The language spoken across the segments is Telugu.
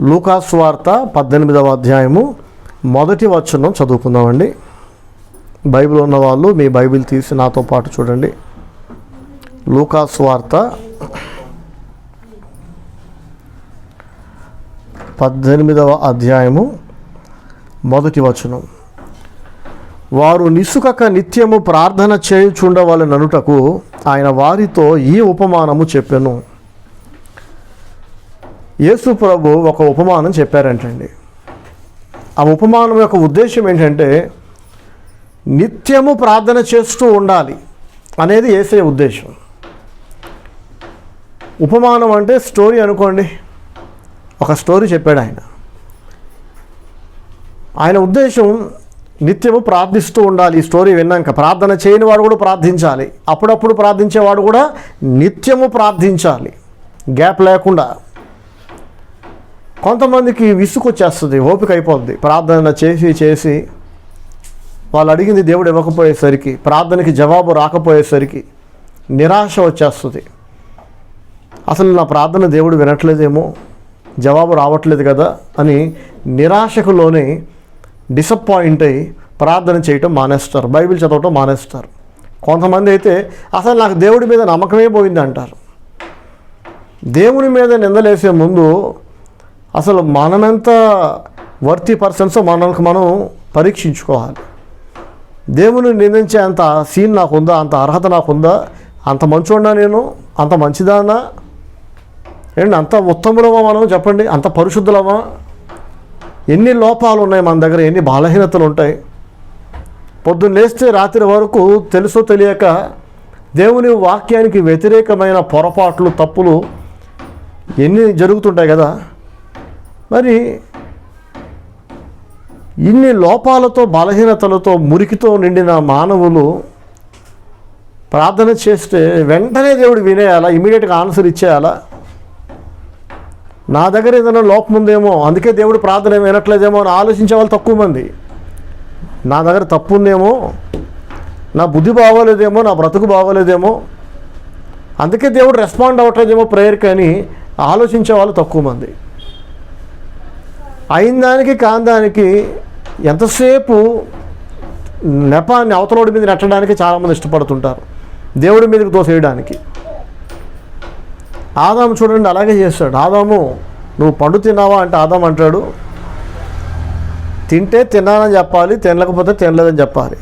లూకాసు వార్త 18వ అధ్యాయము మొదటి వచనం చదువుకుందామండి. బైబిల్ ఉన్నవాళ్ళు మీ బైబిల్ తీసి నాతో పాటు చూడండి. లూకాసు వార్త 18వ అధ్యాయము మొదటి వచనం. వారు నిసుకక నిత్యము ప్రార్థన చేయుచుండవలెననుటకు ఆయన వారితో ఈ ఉపమానము చెప్పెను. యేసు ప్రభు ఒక ఉపమానం చెప్పారంటండి. ఆ ఉపమానం యొక్క ఉద్దేశం ఏంటంటే నిత్యము ప్రార్థన చేస్తూ ఉండాలి అనేది యేసయ్య ఉద్దేశం. ఉపమానం అంటే స్టోరీ అనుకోండి, ఒక స్టోరీ చెప్పాడు ఆయన. ఆయన ఉద్దేశం నిత్యము ప్రార్థిస్తూ ఉండాలి. ఈ స్టోరీ విన్నాక ప్రార్థన చేయని వాడు కూడా ప్రార్థించాలి, అప్పుడప్పుడు ప్రార్థించేవాడు కూడా నిత్యము ప్రార్థించాలి, గ్యాప్ లేకుండా. కొంతమందికి విసుకొచ్చేస్తుంది, ఓపిక అయిపోద్ది. ప్రార్థన చేసి వాళ్ళు అడిగింది దేవుడు ఇవ్వకపోయేసరికి, ప్రార్థనకి జవాబు రాకపోయేసరికి నిరాశ వచ్చేస్తుంది. అసలు నా ప్రార్థన దేవుడు వినట్లేదేమో, జవాబు రావట్లేదు కదా అని నిరాశకులోనే డిసప్పాయింట్ అయ్యి ప్రార్థన చేయటం మానేస్తారు, బైబిల్ చదవటం మానేస్తారు. కొంతమంది అయితే అసలు నాకు దేవుడి మీద నమ్మకమే పోయింది అంటారు. దేవుని మీద నిందలేసే ముందు అసలు మనమెంత వర్తీ పర్సన్సో మనకు మనం పరీక్షించుకోవాలి. దేవుని నిందించే అంత సీన్ నాకుందా, అంత అర్హత నాకుందా, అంత మంచోడినా నేను, అంత మంచిదానా ఏంటి, అంత ఉత్తములమా మనం చెప్పండి, అంత పరిశుద్ధులమా? ఎన్ని లోపాలు ఉన్నాయి మన దగ్గర, ఎన్ని బలహీనతలు ఉంటాయి. పొద్దున్న లేస్తే రాత్రి వరకు తెలుసో తెలియక దేవుని వాక్యానికి వ్యతిరేకమైన పొరపాట్లు, తప్పులు ఎన్ని జరుగుతుంటాయి కదా. మరి ఇన్ని లోపాలతో, బలహీనతలతో, మురికితో నిండిన మానవులు ప్రార్థన చేస్తే వెంటనే దేవుడు వినేయాలా, ఇమీడియట్గా ఆన్సర్ ఇచ్చేయాలా? నా దగ్గర ఏదైనా లోపం ఉందేమో, అందుకే దేవుడు ప్రార్థన వినట్లేదేమో అని ఆలోచించే వాళ్ళు తక్కువ మంది. నా దగ్గర తప్పు ఉందేమో, నా బుద్ధి బాగోలేదేమో, నా బ్రతుకు బాగోలేదేమో, అందుకే దేవుడు రెస్పాండ్ అవ్వట్లేదేమో ప్రేయర్కి అని ఆలోచించే వాళ్ళు తక్కువ మంది. అయిన దానికి కాని దానికి ఎంతసేపు నెపాన్ని అవతలోడి మీద నెట్టడానికి చాలామంది ఇష్టపడుతుంటారు, దేవుడి మీదకి తోసేయడానికి. ఆదాము చూడండి అలాగే చేస్తాడు. ఆదాము నువ్వు పండు తిన్నావా అంటే ఆదాము అంటాడు, తింటే తిన్నానని చెప్పాలి, తినలేకపోతే తినలేదని చెప్పాలి.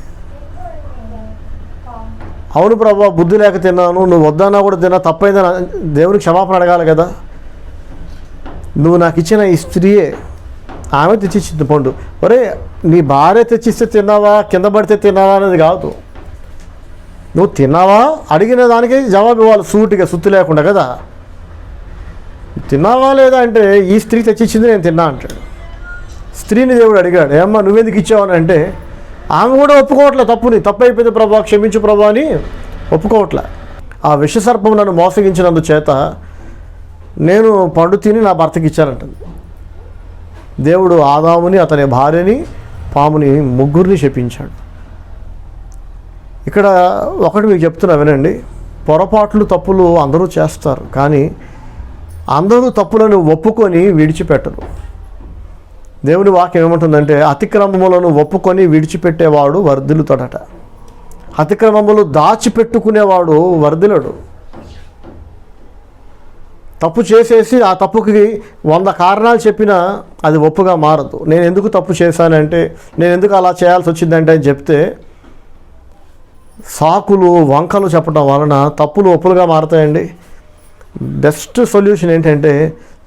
అవును ప్రభా బుద్ధి లేక తిన్నాను, నువ్వు వద్దన్నా కూడా తిన్నా, తప్పైందని దేవునికి క్షమాపణ అడగాలి కదా. నువ్వు నాకు ఇచ్చిన ఈ స్త్రీయే, ఆమె తెచ్చిచ్చింది పండు. ఒరే నీ భార్య తెచ్చిస్తే తిన్నావా, కింద పడితే తిన్నావా అనేది కాదు. నువ్వు తిన్నావా అడిగిన దానికి జవాబు ఇవ్వాలి సూటిగా, సుత్తి లేకుండా కదా. తిన్నావా లేదా అంటే ఈ స్త్రీ తెచ్చిచ్చింది నేను తిన్నా అంటాడు. స్త్రీని దేవుడు అడిగాడు, ఏమ్మా నువ్వెందుకు ఇచ్చావని అంటే ఆమె కూడా ఒప్పుకోవట్లే, తప్పుని, తప్పు అయిపోయింది ప్రభా, క్షమించు ప్రభా అని ఒప్పుకోవట్లే. ఆ విషసర్పం నన్ను మోసగించినందుచేత నేను పండు తిని నా భర్తకి ఇచ్చానంటుంది. దేవుడు ఆదాముని, అతని భార్యని, పాముని, ముగ్గురిని శపించాడు. ఇక్కడ ఒకటి మీకు చెప్తున్నా వినండి, పొరపాట్లు, తప్పులు అందరూ చేస్తారు, కానీ అందరూ తప్పులను ఒప్పుకొని విడిచిపెట్టరు. దేవుని వాక్యం ఏమంటుందంటే అతిక్రమములను ఒప్పుకొని విడిచిపెట్టేవాడు వర్ధిల్లుతాడట, అతిక్రమములు దాచిపెట్టుకునేవాడు వర్ధిల్లడు. తప్పు చేసేసి ఆ తప్పుకి 100 కారణాలు చెప్పినా అది ఒప్పుగా మారదు. నేను ఎందుకు తప్పు చేశానంటే, నేను ఎందుకు అలా చేయాల్సి వచ్చిందంటే అని చెప్తే సాకులు, వంకలు చెప్పడం వలన తప్పులు ఒప్పులుగా మారతాయండి. బెస్ట్ సొల్యూషన్ ఏంటంటే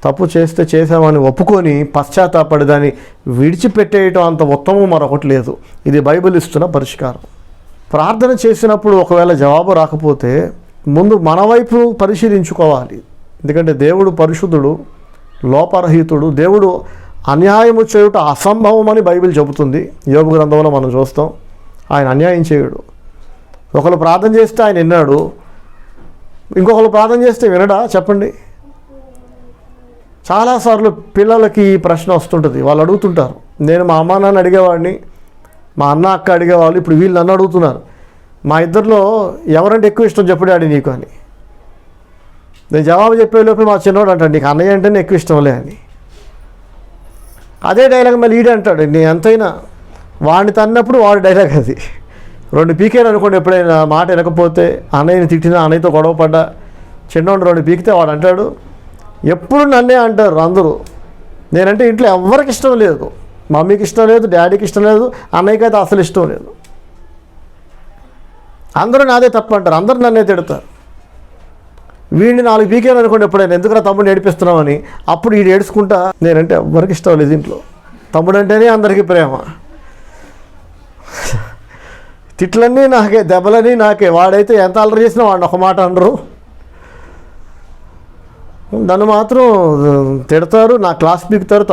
తప్పు చేస్తే చేసామని ఒప్పుకొని పశ్చాత్తాపడి దాన్ని విడిచిపెట్టేయటం అంత ఉత్తమం మరొకటి లేదు. ఇది బైబిల్ ఇస్తున్న పరిష్కారం. ప్రార్థన చేసినప్పుడు ఒకవేళ జవాబు రాకపోతే ముందు మన వైపు పరిశీలించుకోవాలి. ఎందుకంటే దేవుడు పరిశుద్ధుడు, లోపరహితుడు. దేవుడు అన్యాయము చేయుట అసంభవం అని బైబిల్ చెబుతుంది. యోబు గ్రంథంలో మనం చూస్తాం, ఆయన అన్యాయం చేయుడు. ఒకరు ప్రార్థన చేస్తే ఆయన విన్నాడు, ఇంకొకరు ప్రార్థన చేస్తే వినడా చెప్పండి? చాలాసార్లు పిల్లలకి ఈ ప్రశ్న వస్తుంటుంది, వాళ్ళు అడుగుతుంటారు. నేను మా అమ్మ నాన్న అడిగేవాడిని, మా అన్న అక్క అడిగేవాళ్ళు, ఇప్పుడు వీళ్ళు నన్ను అడుగుతున్నారు, మా ఇద్దరిలో ఎవరంటే ఎక్కువ ఇష్టం చెప్పు డాడీ నీకు అని. నేను జవాబు చెప్పేలోపు మా చిన్నోడు అంటాడు నీకు అన్నయ్య అంటేనే ఎక్కువ ఇష్టంలే అని. అదే డైలాగ్ మళ్ళీ ఈడే అంటాడు. నేను ఎంతైనా వాడిని తన్నప్పుడు వాడి డైలాగ్ అది. 2 పీకేలు అనుకోండి, ఎప్పుడైనా మాట వినకపోతే అన్నయ్యని తిట్టినా, అన్నయ్యతో గొడవ పడ్డా, చిన్నోడు 2 పీకితే వాడు అంటాడు, ఎప్పుడు నన్నే అంటారు అందరూ. నేనంటే ఇంట్లో ఎవరికి ఇష్టం లేదు, మమ్మీకి ఇష్టం లేదు, డాడీకి ఇష్టం లేదు, అన్నయ్యకి అయితే అసలు ఇష్టం లేదు. అందరూ నాదే తప్పు అంటారు, అందరూ నన్నే తిడతారు. వీడిని 4 పీకేలు అనుకోండి ఎప్పుడైనా, ఎందుకురా తమ్ముడిని ఏడిపిస్తున్నామని, అప్పుడు వీడు ఏడుచుకుంటా, నేనంటే ఎవరికి ఇష్టం లేదు ఇంట్లో, తమ్ముడు అంటేనే అందరికీ ప్రేమ, తిట్లన్నీ నాకే, దెబ్బలన్నీ నాకే, వాడైతే ఎంత అల్లరి చేసినా వాడిని ఒక మాట అనరు, నన్ను మాత్రం తిడతారు, నా క్లాస్ పీకుతారు,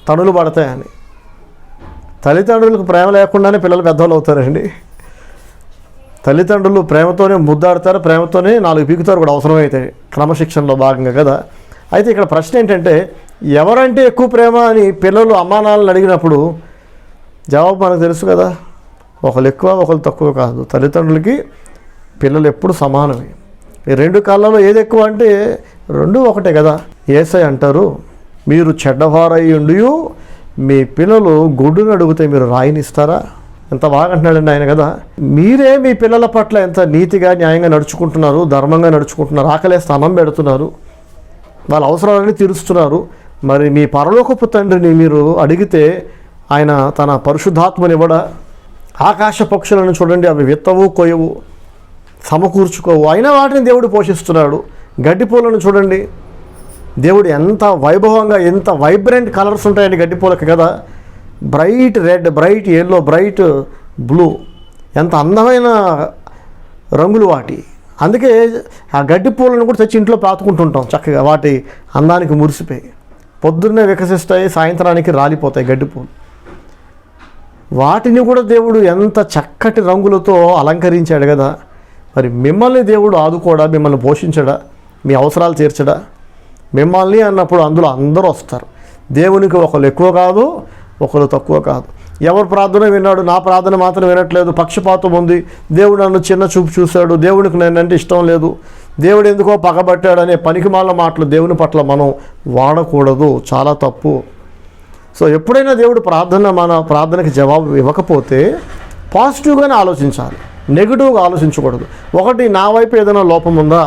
తణులు పడతాయని. తల్లిదండ్రులకు ప్రేమ లేకుండానే పిల్లలు పెద్దవాళ్ళు అవుతారండి. తల్లిదండ్రులు ప్రేమతోనే ముద్దాడతారు, ప్రేమతోనే 4 పీకుతారు కూడా అవసరమైతే, క్రమశిక్షణలో భాగంగా కదా. అయితే ఇక్కడ ప్రశ్న ఏంటంటే, ఎవరంటే ఎక్కువ ప్రేమ అని పిల్లలు అమ్మానాన్నలను అడిగినప్పుడు జవాబు మనకు తెలుసు కదా, ఒకరు ఎక్కువ ఒకరు తక్కువ కాదు. తల్లిదండ్రులకి పిల్లలు ఎప్పుడు సమానమే. ఈ 2 కాళ్ళలో ఏది ఎక్కువ అంటే 2 ఒకటే కదా. యేసయ్య అంటారు, మీరు చెడ్డవారయ్యుండి మీ పిల్లలు గుడ్డును అడిగితే మీరు రాయినిస్తారా? ఎంత బాగా అంటున్నాడండి ఆయన కదా. మీరే మీ పిల్లల పట్ల ఎంత నీతిగా న్యాయంగా నడుచుకుంటున్నారు, ధర్మంగా నడుచుకుంటున్నారు, ఆకలేస్తే అన్నం పెడుతున్నారు, వాళ్ళ అవసరాలన్నీ తీరుస్తున్నారు. మరి మీ పరలోకపు తండ్రిని మీరు అడిగితే ఆయన తన పరిశుద్ధాత్మనివ్వడా? ఆకాశ పక్షులను చూడండి, అవి విత్తవు, కొయ్యవు, సమకూర్చుకోవు, అయినా వాటిని దేవుడు పోషిస్తున్నాడు. గడ్డిపూలను చూడండి, దేవుడు ఎంత వైభవంగా, ఎంత వైబ్రెంట్ కలర్స్ ఉంటాయండి గడ్డిపూలకి కదా. Bright red, bright yellow, bright blue, ఎంత అందమైన రంగులు వాటి. అందుకే ఆ గడ్డి పూలను కూడా తెచ్చి ఇంట్లో పాతుకుంటుంటాం చక్కగా, వాటి అందానికి మురిసిపోయి. పొద్దున్నే వికసిస్తాయి, సాయంత్రానికి రాలిపోతాయి గడ్డిపూలు. వాటిని కూడా దేవుడు ఎంత చక్కటి రంగులతో అలంకరించాడు కదా. మరి మిమ్మల్ని దేవుడు ఆదుకోడా? మిమ్మల్ని పోషించడా? మీ అవసరాలు తీర్చడా? మిమ్మల్ని అన్నప్పుడు అందులో అందరూ వస్తారు. దేవునికి ఒకరు ఎక్కువ కాదు, ఒకరు తక్కువ కాదు. ఎవరు ప్రార్థన విన్నాడు, నా ప్రార్థన మాత్రం వినట్లేదు, పక్షపాతం ఉంది, దేవుడు నన్ను చిన్న చూపు చూశాడు, దేవునికి నేనంటే ఇష్టం లేదు, దేవుడు ఎందుకో పగబట్టాడు అనే పనికిమాల మాటలు దేవుని పట్ల మనం వాడకూడదు, చాలా తప్పు. సో ఎప్పుడైనా దేవుడు మన ప్రార్థనకి జవాబు ఇవ్వకపోతే పాజిటివ్గానే ఆలోచించాలి, నెగిటివ్గా ఆలోచించకూడదు. ఒకటి, నా వైపు ఏదైనా లోపం ఉందా,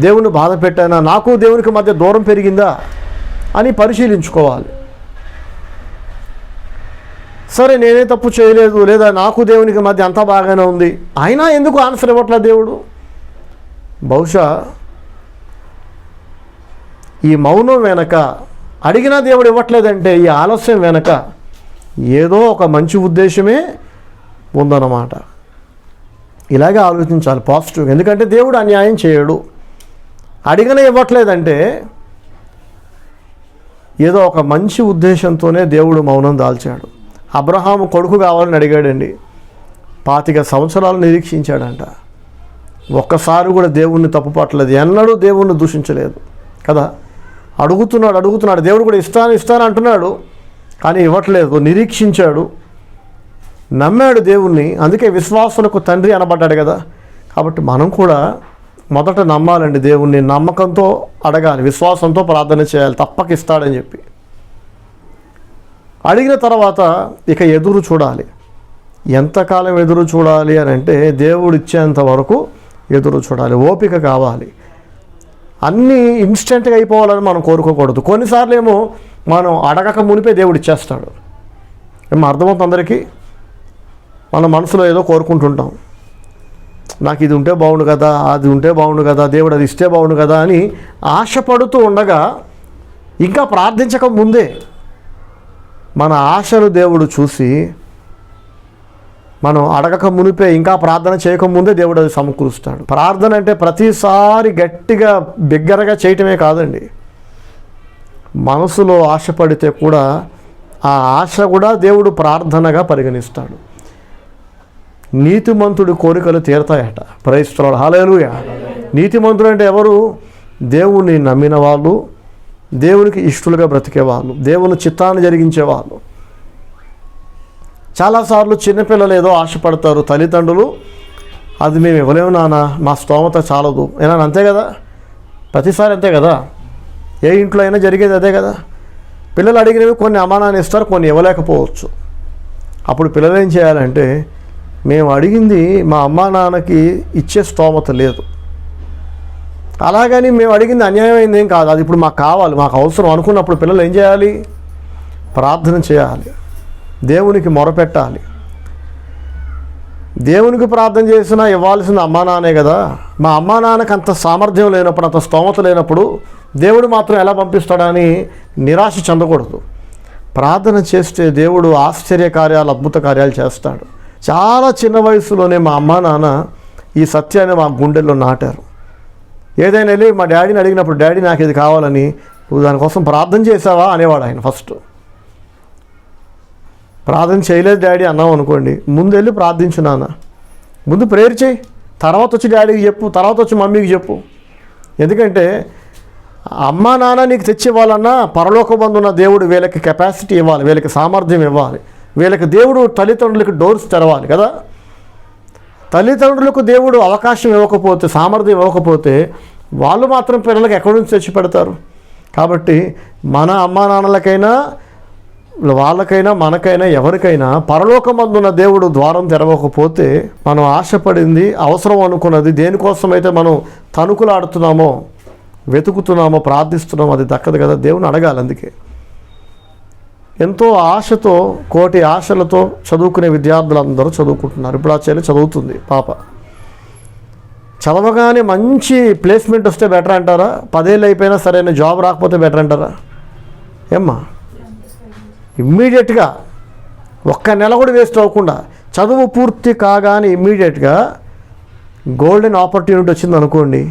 దేవుని బాధ పెట్టానా, నాకు దేవునికి మధ్య దూరం పెరిగిందా అని పరిశీలించుకోవాలి. సరే నేనే తప్పు చేయలేదు, లేదా నాకు దేవునికి మధ్య అంతా బాగానే ఉంది, అయినా ఎందుకు ఆన్సర్ ఇవ్వట్లేదు దేవుడు? బహుశా ఈ మౌనం వెనక, అడిగినా దేవుడు ఇవ్వట్లేదంటే ఈ ఆలస్యం వెనక ఏదో ఒక మంచి ఉద్దేశమే ఉందన్నమాట. ఇలాగే ఆలోచించాలి పాజిటివ్. ఎందుకంటే దేవుడు అన్యాయం చేయడు. అడిగినా ఇవ్వట్లేదంటే ఏదో ఒక మంచి ఉద్దేశంతోనే దేవుడు మౌనం దాల్చాడు. అబ్రహాము కొడుకు కావాలని అడిగాడండి, 25 సంవత్సరాలు నిరీక్షించాడంట. ఒక్కసారి కూడా దేవుణ్ణి తప్పుపట్టలేదు, ఎన్నడూ దేవుణ్ణి దూషించలేదు కదా. అడుగుతున్నాడు, దేవుడు కూడా ఇస్తాను అంటున్నాడు, కానీ ఇవ్వట్లేదు. నిరీక్షించాడు, నమ్మాడు దేవుణ్ణి, అందుకే విశ్వాసులకు తండ్రి అనబడ్డాడు కదా. కాబట్టి మనం కూడా మొదట నమ్మాలండి దేవుణ్ణి, నమ్మకంతో అడగాలి, విశ్వాసంతో ప్రార్థన చేయాలి, తప్పక ఇస్తాడని చెప్పి. అడిగిన తర్వాత ఇక ఎదురు చూడాలి. ఎంతకాలం ఎదురు చూడాలి అని అంటే దేవుడు ఇచ్చేంత వరకు ఎదురు చూడాలి, ఓపిక కావాలి. అన్నీ ఇన్స్టెంట్గా అయిపోవాలని మనం కోరుకోకూడదు. కొన్నిసార్లు ఏమో మనం అడగక మునిపే దేవుడు ఇచ్చేస్తాడు. ఏమో అర్థమవుతుంది అందరికీ. మన మనసులో ఏదో కోరుకుంటుంటాం, నాకు ఇది ఉంటే బాగుండు కదా, అది ఉంటే బాగుండు కదా, దేవుడు అది ఇస్తే బాగుండు కదా అని ఆశపడుతూ ఉండగా, ఇంకా ప్రార్థించక ముందే మన ఆశను దేవుడు చూసి, మనం అడగక మునిపే, ఇంకా ప్రార్థన చేయకముందే దేవుడు అది సమకూరుస్తాడు. ప్రార్థన అంటే ప్రతిసారి గట్టిగా బిగ్గరగా చేయటమే కాదండి. మనసులో ఆశపడితే కూడా ఆ ఆశ కూడా దేవుడు ప్రార్థనగా పరిగణిస్తాడు. నీతిమంతుడి కోరికలు తీరతాయట. ప్రైజ్ ది లార్డ్, హల్లెలూయా. నీతిమంతుడు అంటే ఎవరు? దేవుణ్ణి నమ్మిన వాళ్ళు, దేవునికి ఇష్టలుగా బ్రతికేవాళ్ళు, దేవుని చిత్తాన్ని జరిగించేవాళ్ళు. చాలాసార్లు చిన్నపిల్లలు ఏదో ఆశపడతారు, తల్లిదండ్రులు అది మేము ఇవ్వలేము నాన్న, మా స్తోమత చాలదు ఏనా, అంతే కదా. ప్రతిసారి అంతే కదా, ఏ ఇంట్లో అయినా జరిగేది అదే కదా. పిల్లలు అడిగినవి కొన్ని అమ్మా నాన్న ఇస్తారు, కొన్ని ఇవ్వలేకపోవచ్చు. అప్పుడు పిల్లలు ఏం చేయాలంటే, మేము అడిగింది మా అమ్మా నాన్నకి ఇచ్చే స్తోమత లేదు, అలాగని మేము అడిగింది అన్యాయమైంది ఏం కాదు, అది ఇప్పుడు మాకు కావాలి, మాకు అవసరం అనుకున్నప్పుడు పిల్లలు ఏం చేయాలి? ప్రార్థన చేయాలి, దేవునికి మొరపెట్టాలి. దేవునికి ప్రార్థన చేసినా ఇవ్వాల్సింది అమ్మా నాన్నే కదా. మా అమ్మా నాన్నకి అంత సామర్థ్యం లేనప్పుడు, అంత స్తోమత లేనప్పుడు దేవుడు మాత్రం ఎలా పంపిస్తాడని నిరాశ చెందకూడదు. ప్రార్థన చేస్తే దేవుడు ఆశ్చర్య కార్యాలు, అద్భుత కార్యాలు చేస్తాడు. చాలా చిన్న వయసులోనే మా అమ్మా నాన్న ఈ సత్యాన్ని మా గుండెల్లో నాటారు. ఏదైనా వెళ్ళి మా డాడీని అడిగినప్పుడు, డాడీ నాకు ఇది కావాలని, నువ్వు దానికోసం ప్రార్థన చేసావా అనేవాడు ఆయన. ఫస్ట్ ప్రార్థన చేయలేదు డాడీ అన్నాం అనుకోండి, ముందు వెళ్ళి ప్రార్థించు నాన్న, ముందు ప్రేయర్ చేయి, తర్వాత వచ్చి డాడీకి చెప్పు, తర్వాత వచ్చి మమ్మీకి చెప్పు. ఎందుకంటే అమ్మా నాన్న నీకు తెచ్చి ఇవ్వాలన్నా పరలోకమందున్న దేవుడు వీళ్ళకి కెపాసిటీ ఇవ్వాలి, వీళ్ళకి సామర్థ్యం ఇవ్వాలి, వీళ్ళకి దేవుడు తల్లిదండ్రులకి డోర్స్ తెరవాలి కదా. తల్లిదండ్రులకు దేవుడు అవకాశం ఇవ్వకపోతే, సామర్థ్యం ఇవ్వకపోతే వాళ్ళు మాత్రం పిల్లలకి ఎక్కడి నుంచి తెచ్చి పెడతారు? కాబట్టి మన అమ్మా నాన్నలకైనా, వాళ్ళకైనా, మనకైనా, ఎవరికైనా పరలోకమందున్న దేవుడు ద్వారం తెరవకపోతే, మనం ఆశపడింది, అవసరం అనుకున్నది, దేనికోసమైతే మనం తణుకులాడుతున్నామో, వెతుకుతున్నామో, ప్రార్థిస్తున్నామో అది దక్కదు కదా. దేవుని అడగాలి. అందుకే ఎంతో ఆశతో, కోటి ఆశలతో చదువుకునే విద్యార్థులందరూ చదువుకుంటున్నారు. ఇప్పుడు ఆ చెల్లి చదువుతుంది, పాప చదవగానే మంచి ప్లేస్మెంట్ వస్తే బెటర్ అంటారా? 10 ఏళ్ళు అయిపోయినా సరైన జాబ్ రాకపోతే బెటర్ అంటారా? ఏమ్మా, ఇమ్మీడియట్గా ఒక్క నెల కూడా వేస్ట్ అవ్వకుండా చదువు పూర్తి కాగానే ఇమ్మీడియట్గా గోల్డెన్ ఆపర్చునిటీ వచ్చింది అనుకోండి,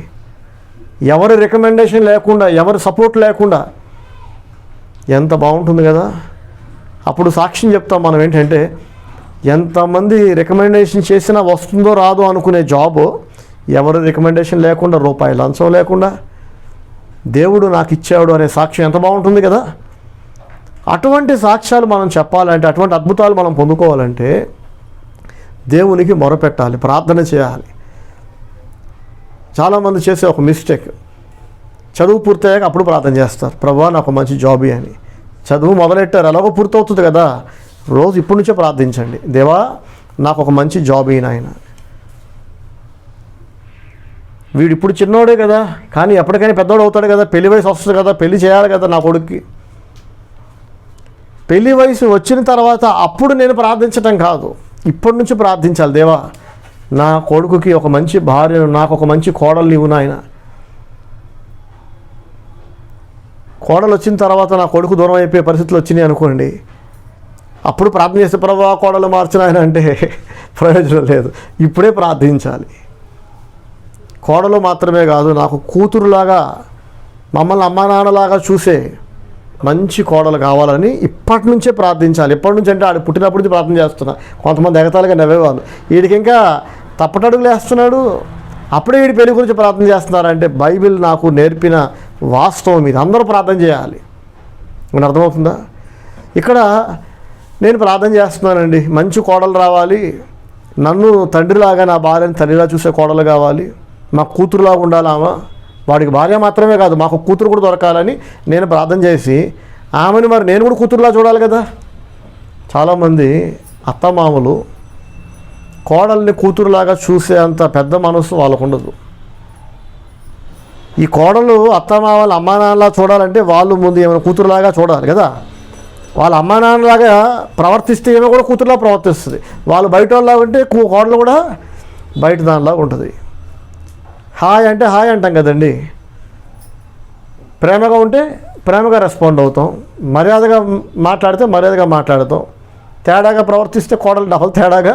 ఎవరి రికమెండేషన్ లేకుండా, ఎవరి సపోర్ట్ లేకుండా, ఎంత బాగుంటుంది కదా. అప్పుడు సాక్ష్యం చెప్తాం మనం ఏంటంటే, ఎంతమంది రికమెండేషన్ చేసినా వస్తుందో రాదో అనుకునే జాబు, ఎవరి రికమెండేషన్ లేకుండా, రూపాయి లంచం లేకుండా దేవుడు నాకు ఇచ్చాడు అనే సాక్ష్యం ఎంత బాగుంటుంది కదా. అటువంటి సాక్ష్యాలు మనం చెప్పాలంటే, అటువంటి అద్భుతాలు మనం పొందుకోవాలంటే దేవునికి మొరపెట్టాలి, ప్రార్థన చేయాలి. చాలామంది చేసే ఒక మిస్టేక్, చదువు పూర్తయ్యాక అప్పుడు ప్రార్థన చేస్తారు, ప్రభువా నాకు మంచి జాబ్ అని. చదువు మొదలెట్టారు, ఎలాగో పూర్తవుతుంది కదా, రోజు ఇప్పటి నుంచే ప్రార్థించండి, దేవా నాకు ఒక మంచి జాబ్ అయిన ఆయన. వీడు ఇప్పుడు చిన్నోడే కదా, కానీ ఎప్పటికైనా పెద్దోడు అవుతాడు కదా, పెళ్లి వయసు వస్తుంది కదా, పెళ్లి చేయాలి కదా నా కొడుక్కి. పెళ్లి వయసు వచ్చిన తర్వాత అప్పుడు నేను ప్రార్థించటం కాదు, ఇప్పటి నుంచి ప్రార్థించాలి. దేవా నా కొడుకుకి ఒక మంచి భార్యను, నాకు ఒక మంచి కోడలు ఇవ్వు నాయన. కోడలు వచ్చిన తర్వాత నా కొడుకు దూరం అయిపోయే పరిస్థితులు వచ్చినాయి అనుకోండి, అప్పుడు ప్రార్థన చేస్తే ప్రభువా కోడలు మార్చిన ఆయన అంటే ప్రయోజనం లేదు. ఇప్పుడే ప్రార్థించాలి. కోడలు మాత్రమే కాదు, నాకు కూతురులాగా, మమ్మల్ని అమ్మా నాన్నలాగా చూసే మంచి కోడలు కావాలని ఇప్పటి నుంచే ప్రార్థించాలి. ఎప్పటి నుంచి అంటే ఆడు పుట్టినప్పటి నుంచి ప్రార్థన చేస్తున్నా. కొంతమంది ఎగతాలుగా నవ్వేవాళ్ళు, వీడికి ఇంకా తప్పటడుగులు వేస్తున్నాడు, అప్పుడే వీడి పెళ్లి గురించి ప్రార్థన చేస్తున్నారంటే బైబిల్ నాకు నేర్పిన వాస్తవం ఇది. అందరూ ప్రార్థన చేయాలి. మనకు అర్థమవుతుందా? ఇక్కడ నేను ప్రార్థన చేస్తున్నానండి, మంచి కోడలు రావాలి, నన్ను తండ్రిలాగా, నా భార్యను తల్లిలా చూసే కోడలు కావాలి, మా కూతురులాగా ఉండాలామా, వాడికి భార్య మాత్రమే కాదు మాకు కూతురు కూడా దొరకాలని నేను ప్రార్థన చేసి, ఆమెను మరి నేను కూడా కూతురులా చూడాలి కదా. చాలామంది అత్తమామలు కోడల్ని కూతురులాగా చూసే అంత పెద్ద మనసు వాళ్ళకు ఉండదు. ఈ కోడలు అత్తమామలు అమ్మా నాన్నలా చూడాలంటే వాళ్ళు ముందు ఏమైనా కూతురులాగా చూడాలి కదా. వాళ్ళ అమ్మా నాన్నలాగా ప్రవర్తిస్తే ఏమో కూడా కూతురులా ప్రవర్తిస్తుంది. వాళ్ళు బయట వాళ్ళలా ఉంటే కోడలు కూడా బయట దానిలాగా ఉంటుంది. హాయ్ అంటే హాయ్ అంటాం కదండి, ప్రేమగా ఉంటే ప్రేమగా రెస్పాండ్ అవుతాం, మర్యాదగా మాట్లాడితే మర్యాదగా మాట్లాడతాం, తేడాగా ప్రవర్తిస్తే కోడలు డబల్ తేడాగా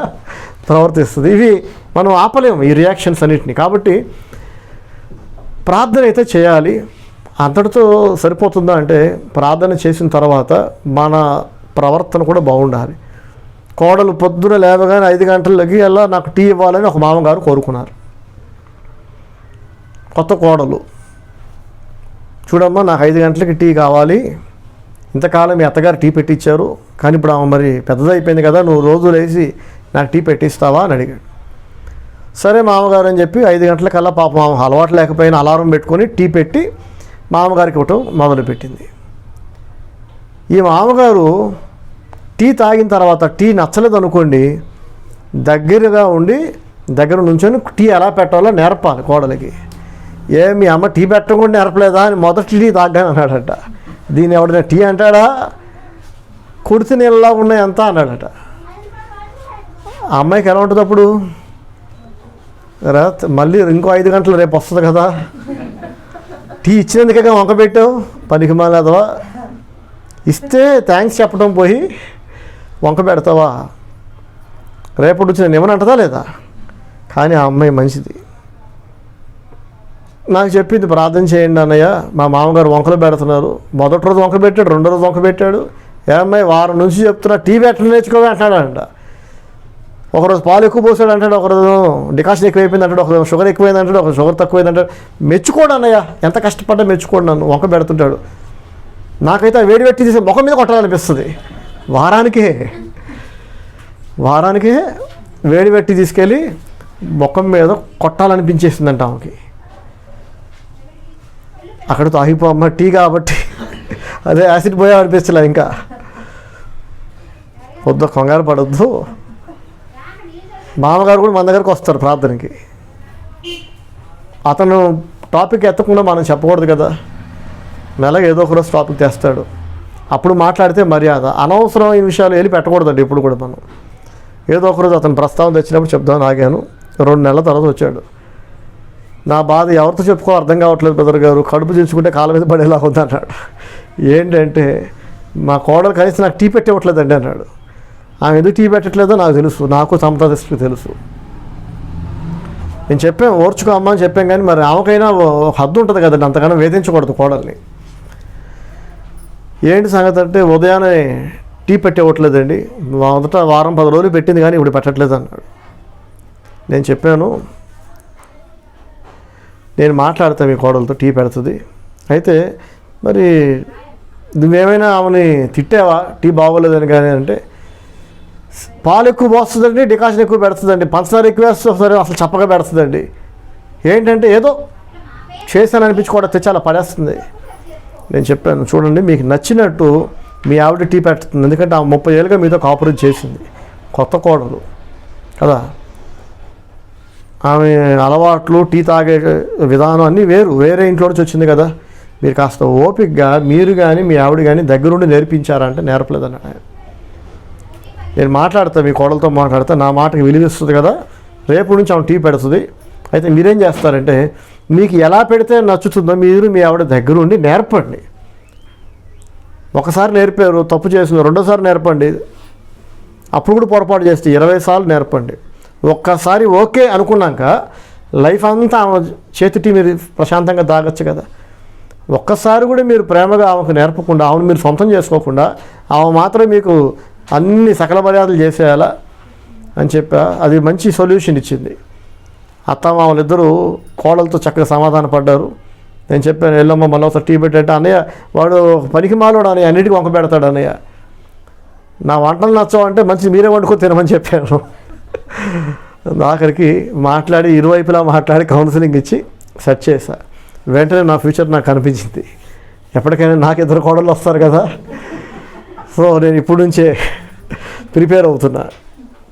ప్రవర్తిస్తుంది. ఇవి మనం ఆపలేము ఈ రియాక్షన్స్ అన్నిటిని. కాబట్టి ప్రార్థన అయితే చేయాలి. అంతటితో సరిపోతుందా అంటే, ప్రార్థన చేసిన తర్వాత మన ప్రవర్తన కూడా బాగుండాలి. కోడలు పొద్దున లేవగానే 5 గంటలకి అలా నాకు టీ ఇవ్వాలని ఒక మామగారు కోరుకున్నారు. కొత్త కోడలు, చూడమ్మా నాకు 5 గంటలకి టీ కావాలి, ఇంతకాలం మీ అత్తగారు టీ పెట్టించారు, కానీ ఇప్పుడు ఆమె మరి పెద్దదైపోయింది కదా, నువ్వు రోజు లేచి నాకు టీ పెట్టిస్తావా అని అడిగాడు. సరే మామగారు అని చెప్పి 5 గంటలకల్లా పాపం ఆమె అలవాటు లేకపోయినా అలారం పెట్టుకొని టీ పెట్టి మామగారికి ఇవ్వటం మొదలుపెట్టింది. ఈ మామగారు టీ తాగిన తర్వాత టీ నచ్చలేదు అనుకోండి, దగ్గరగా ఉండి దగ్గర నుంచొని టీ ఎలా పెట్టాలో నేర్పాలి కోడలికి. మీ అమ్మ టీ పెట్టకుండా నేర్పలేదా అని మొదటి టీ తాగాను అన్నాడట. దీన్ని ఎవడైనా టీ అంటాడా? కుడితి నీళ్ళలా ఉన్నాయి అంతా అన్నాడట. ఆ అమ్మాయికి ఎలా ఉంటుంది అప్పుడు? మళ్ళీ ఇంకో 5 గంటలు రేపు వస్తుంది కదా, టీ ఇచ్చినందుకే వంక పెట్టావు పనికి మాలేదవా, ఇస్తే థ్యాంక్స్ చెప్పడం పోయి వంక పెడతావా, రేపటి నుంచి నేను ఏమని అంటదా లేదా? కానీ ఆ అమ్మాయి మంచిది. నాకు చెప్పింది, ప్రార్థన చేయండి అన్నయ్య, మా మామగారు వంకలు పెడుతున్నారు. మొదటి రోజు వంక పెట్టాడు, రెండో రోజు వంక పెట్టాడు. ఏ అమ్మాయి వారం నుంచి చెప్తున్నా టీ పెట్టడం నేర్చుకోవే అంటాడంట. ఒకరోజు పాలు ఎక్కువ పోసాడు అంటాడు, ఒకరోజు డికాషన్ ఎక్కువైపోయింది అంటాడు, ఒకరోజు షుగర్ ఎక్కువైంది అంటాడు, ఒక షుగర్ తక్కువైంది అంటాడు. మెచ్చుకోడు అన్నయ్య, ఎంత కష్టపడ్డా మెచ్చుకోడు నన్ను, వంక పెడుతుంటాడు. నాకైతే వేడి పెట్టి తీసి ముఖం మీద కొట్టాలనిపిస్తుంది. వారానికే వేడి పెట్టి తీసుకెళ్ళి ముఖం మీద కొట్టాలనిపించేసిందంట ఆమెకి. అక్కడితో ఆగిపోమ్మ, టీ కాబట్టి అదే యాసిడ్ పోయా అనిపించలే. ఇంకా వద్దు, కంగారు పడొద్దు. మామగారు కూడా మన దగ్గరకు వస్తారు ప్రార్థనకి. అతను టాపిక్ ఎత్తకుండా మనం చెప్పకూడదు కదా, మెల్లగా ఏదో ఒక రోజు టాపిక్ తెస్తాడు, అప్పుడు మాట్లాడితే మర్యాద. అనవసరమైన విషయాలు వెళ్ళి పెట్టకూడదండి ఇప్పుడు కూడా. మనం ఏదో ఒకరోజు అతను ప్రస్తావన తెచ్చినప్పుడు చెప్దామని ఆగాను. 2 నెలల తర్వాత వచ్చాడు. నా బాధ ఎవరితో చెప్పుకో అర్థం కావట్లేదు బ్రదర్ గారు, కడుపు చీల్చుకుంటే కాళ్ళ మీద పడేలా ఉంది అన్నాడు. ఏంటంటే మా కోడలు కనీసం నాకు టీ పెట్టివ్వట్లేదండి అన్నాడు. ఆమె ఎందుకు టీ పెట్టట్లేదో నాకు తెలుసు, నాకు సమతదృష్టికి తెలుసు. నేను చెప్పాను ఓర్చుకో అమ్మ అని చెప్పాను, కానీ మరి ఆమెకైనా ఒక హద్దు ఉంటుంది కదండి, అంతకన్నా వేధించకూడదు కోడల్ని. ఏంటి సంగతి అంటే, ఉదయాన్నే టీ పెట్టివ్వట్లేదండి, మొదట వారం 10 రోజులు పెట్టింది కానీ ఇప్పుడు పెట్టట్లేదు అన్నాడు. నేను చెప్పాను, నేను మాట్లాడతాను మీ కోడలతో, టీ పెడుతుంది. అయితే మరి నువ్వేమైనా ఆమెని తిట్టావా టీ బాగోలేదని? కానీ అంటే పాలు ఎక్కువ పోస్తుందండి, డికాషన్ ఎక్కువ పెడుతుందండి, పంచదార ఎక్కువ వేస్తుంది, అసలు చప్పగా పెడుతుందండి. ఏంటంటే ఏదో చేశాను అనిపించుకోవడం తెచ్చాలా పడేస్తుంది. నేను చెప్పాను, చూడండి మీకు నచ్చినట్టు మీ ఆవిడ టీ పెడుతుంది, ఎందుకంటే ఆమె 30 ఏళ్ళుగా మీతో కాపురం చేసింది, కొత్త కోడలు కదా. ఆమె అలవాట్లు, టీ తాగే విధానం అన్నీ వేరే ఇంట్లో నుంచి వచ్చింది కదా. మీరు కాస్త ఓపికగా మీరు కానీ మీ ఆవిడ కానీ దగ్గరుండి నేర్పించారంటే నేర్పలేదన్న. నేను మాట్లాడతా, మీ కోడలతో మాట్లాడతా, నా మాటకి విలువిస్తుంది కదా, రేపు నుంచి ఆమె టీ పెడుతుంది. అయితే మీరేం చేస్తారంటే, మీకు ఎలా పెడితే నచ్చుతుందో మీరు మీ ఆవిడ దగ్గరుండి నేర్పండి. ఒకసారి నేర్పారు, తప్పు చేసింది, రెండోసారి నేర్పండి. అప్పుడు కూడా పొరపాటు చేస్తే 20 సార్లు నేర్పండి. ఒక్కసారి ఓకే అనుకున్నాక లైఫ్ అంతా ఆమె చేతి టీ మీరు ప్రశాంతంగా తాగొచ్చు కదా. ఒక్కసారి కూడా మీరు ప్రేమగా ఆమెకు నేర్పకుండా, ఆమెను మీరు సొంతం చేసుకోకుండా, ఆమె మాత్రం మీకు అన్ని సకల మర్యాదలు చేసేయాలా అని చెప్పా. అది మంచి సొల్యూషన్ ఇచ్చింది. అత్తమామలిద్దరూ కోడలతో చక్కగా సమాధాన పడ్డారు. నేను చెప్పాను, వెళ్ళమ్మ మళ్ళీ ఒకసారి టీ పెట్టంటే, అన్నయ్య వాడు పనికి మాలోడు అన్నయ్య, అన్నిటికీ వంక పెడతాడు అన్నయ్య, నా వంటలు నచ్చవంటే మంచి మీరే వండుకొని తినమని చెప్పాను. ఆఖరికి మాట్లాడి ఇరువైపులా మాట్లాడి కౌన్సిలింగ్ ఇచ్చి సెట్ చేశా. వెంటనే నా ఫ్యూచర్ నాకు కనిపించింది. ఎప్పటికైనా నాకు 2 కోడళ్ళు వస్తారు కదా, సో నేను ఇప్పుడు నుంచే ప్రిపేర్ అవుతున్నా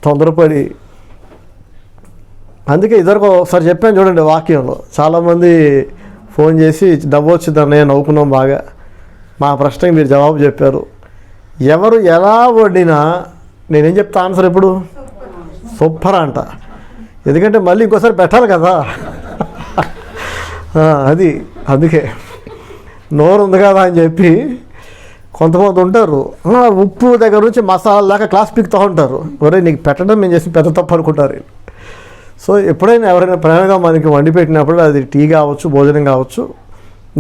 తొందరపడి. అందుకే ఇద్దరికి ఒకసారి చెప్పాను చూడండి వాక్యంలో. చాలామంది ఫోన్ చేసి డబ్బు వచ్చింది అన్నయ్య, నవ్వుకున్నాం బాగా, మా ప్రశ్నకి మీరు జవాబు చెప్పారు. ఎవరు ఎలా వండినా నేనేం చెప్తా ఆన్సర్ ఎప్పుడు సూపర్ అంట, ఎందుకంటే మళ్ళీ ఇంకోసారి పెట్టాలి కదా. అది అందుకే నోరు ఉంది కదా అని చెప్పి కొంతమంది ఉంటారు, ఉప్పు దగ్గర నుంచి మసాలా దాకా క్లాస్ పీకుతూ ఉంటారు. ఒరే నీకు పెట్టడం మేము చేసి పెద్ద తప్పు అనుకుంటారు. సో ఎప్పుడైనా ఎవరైనా ప్రేమగా మనకి వండి పెట్టినప్పుడు, అది టీ కావచ్చు, భోజనం కావచ్చు,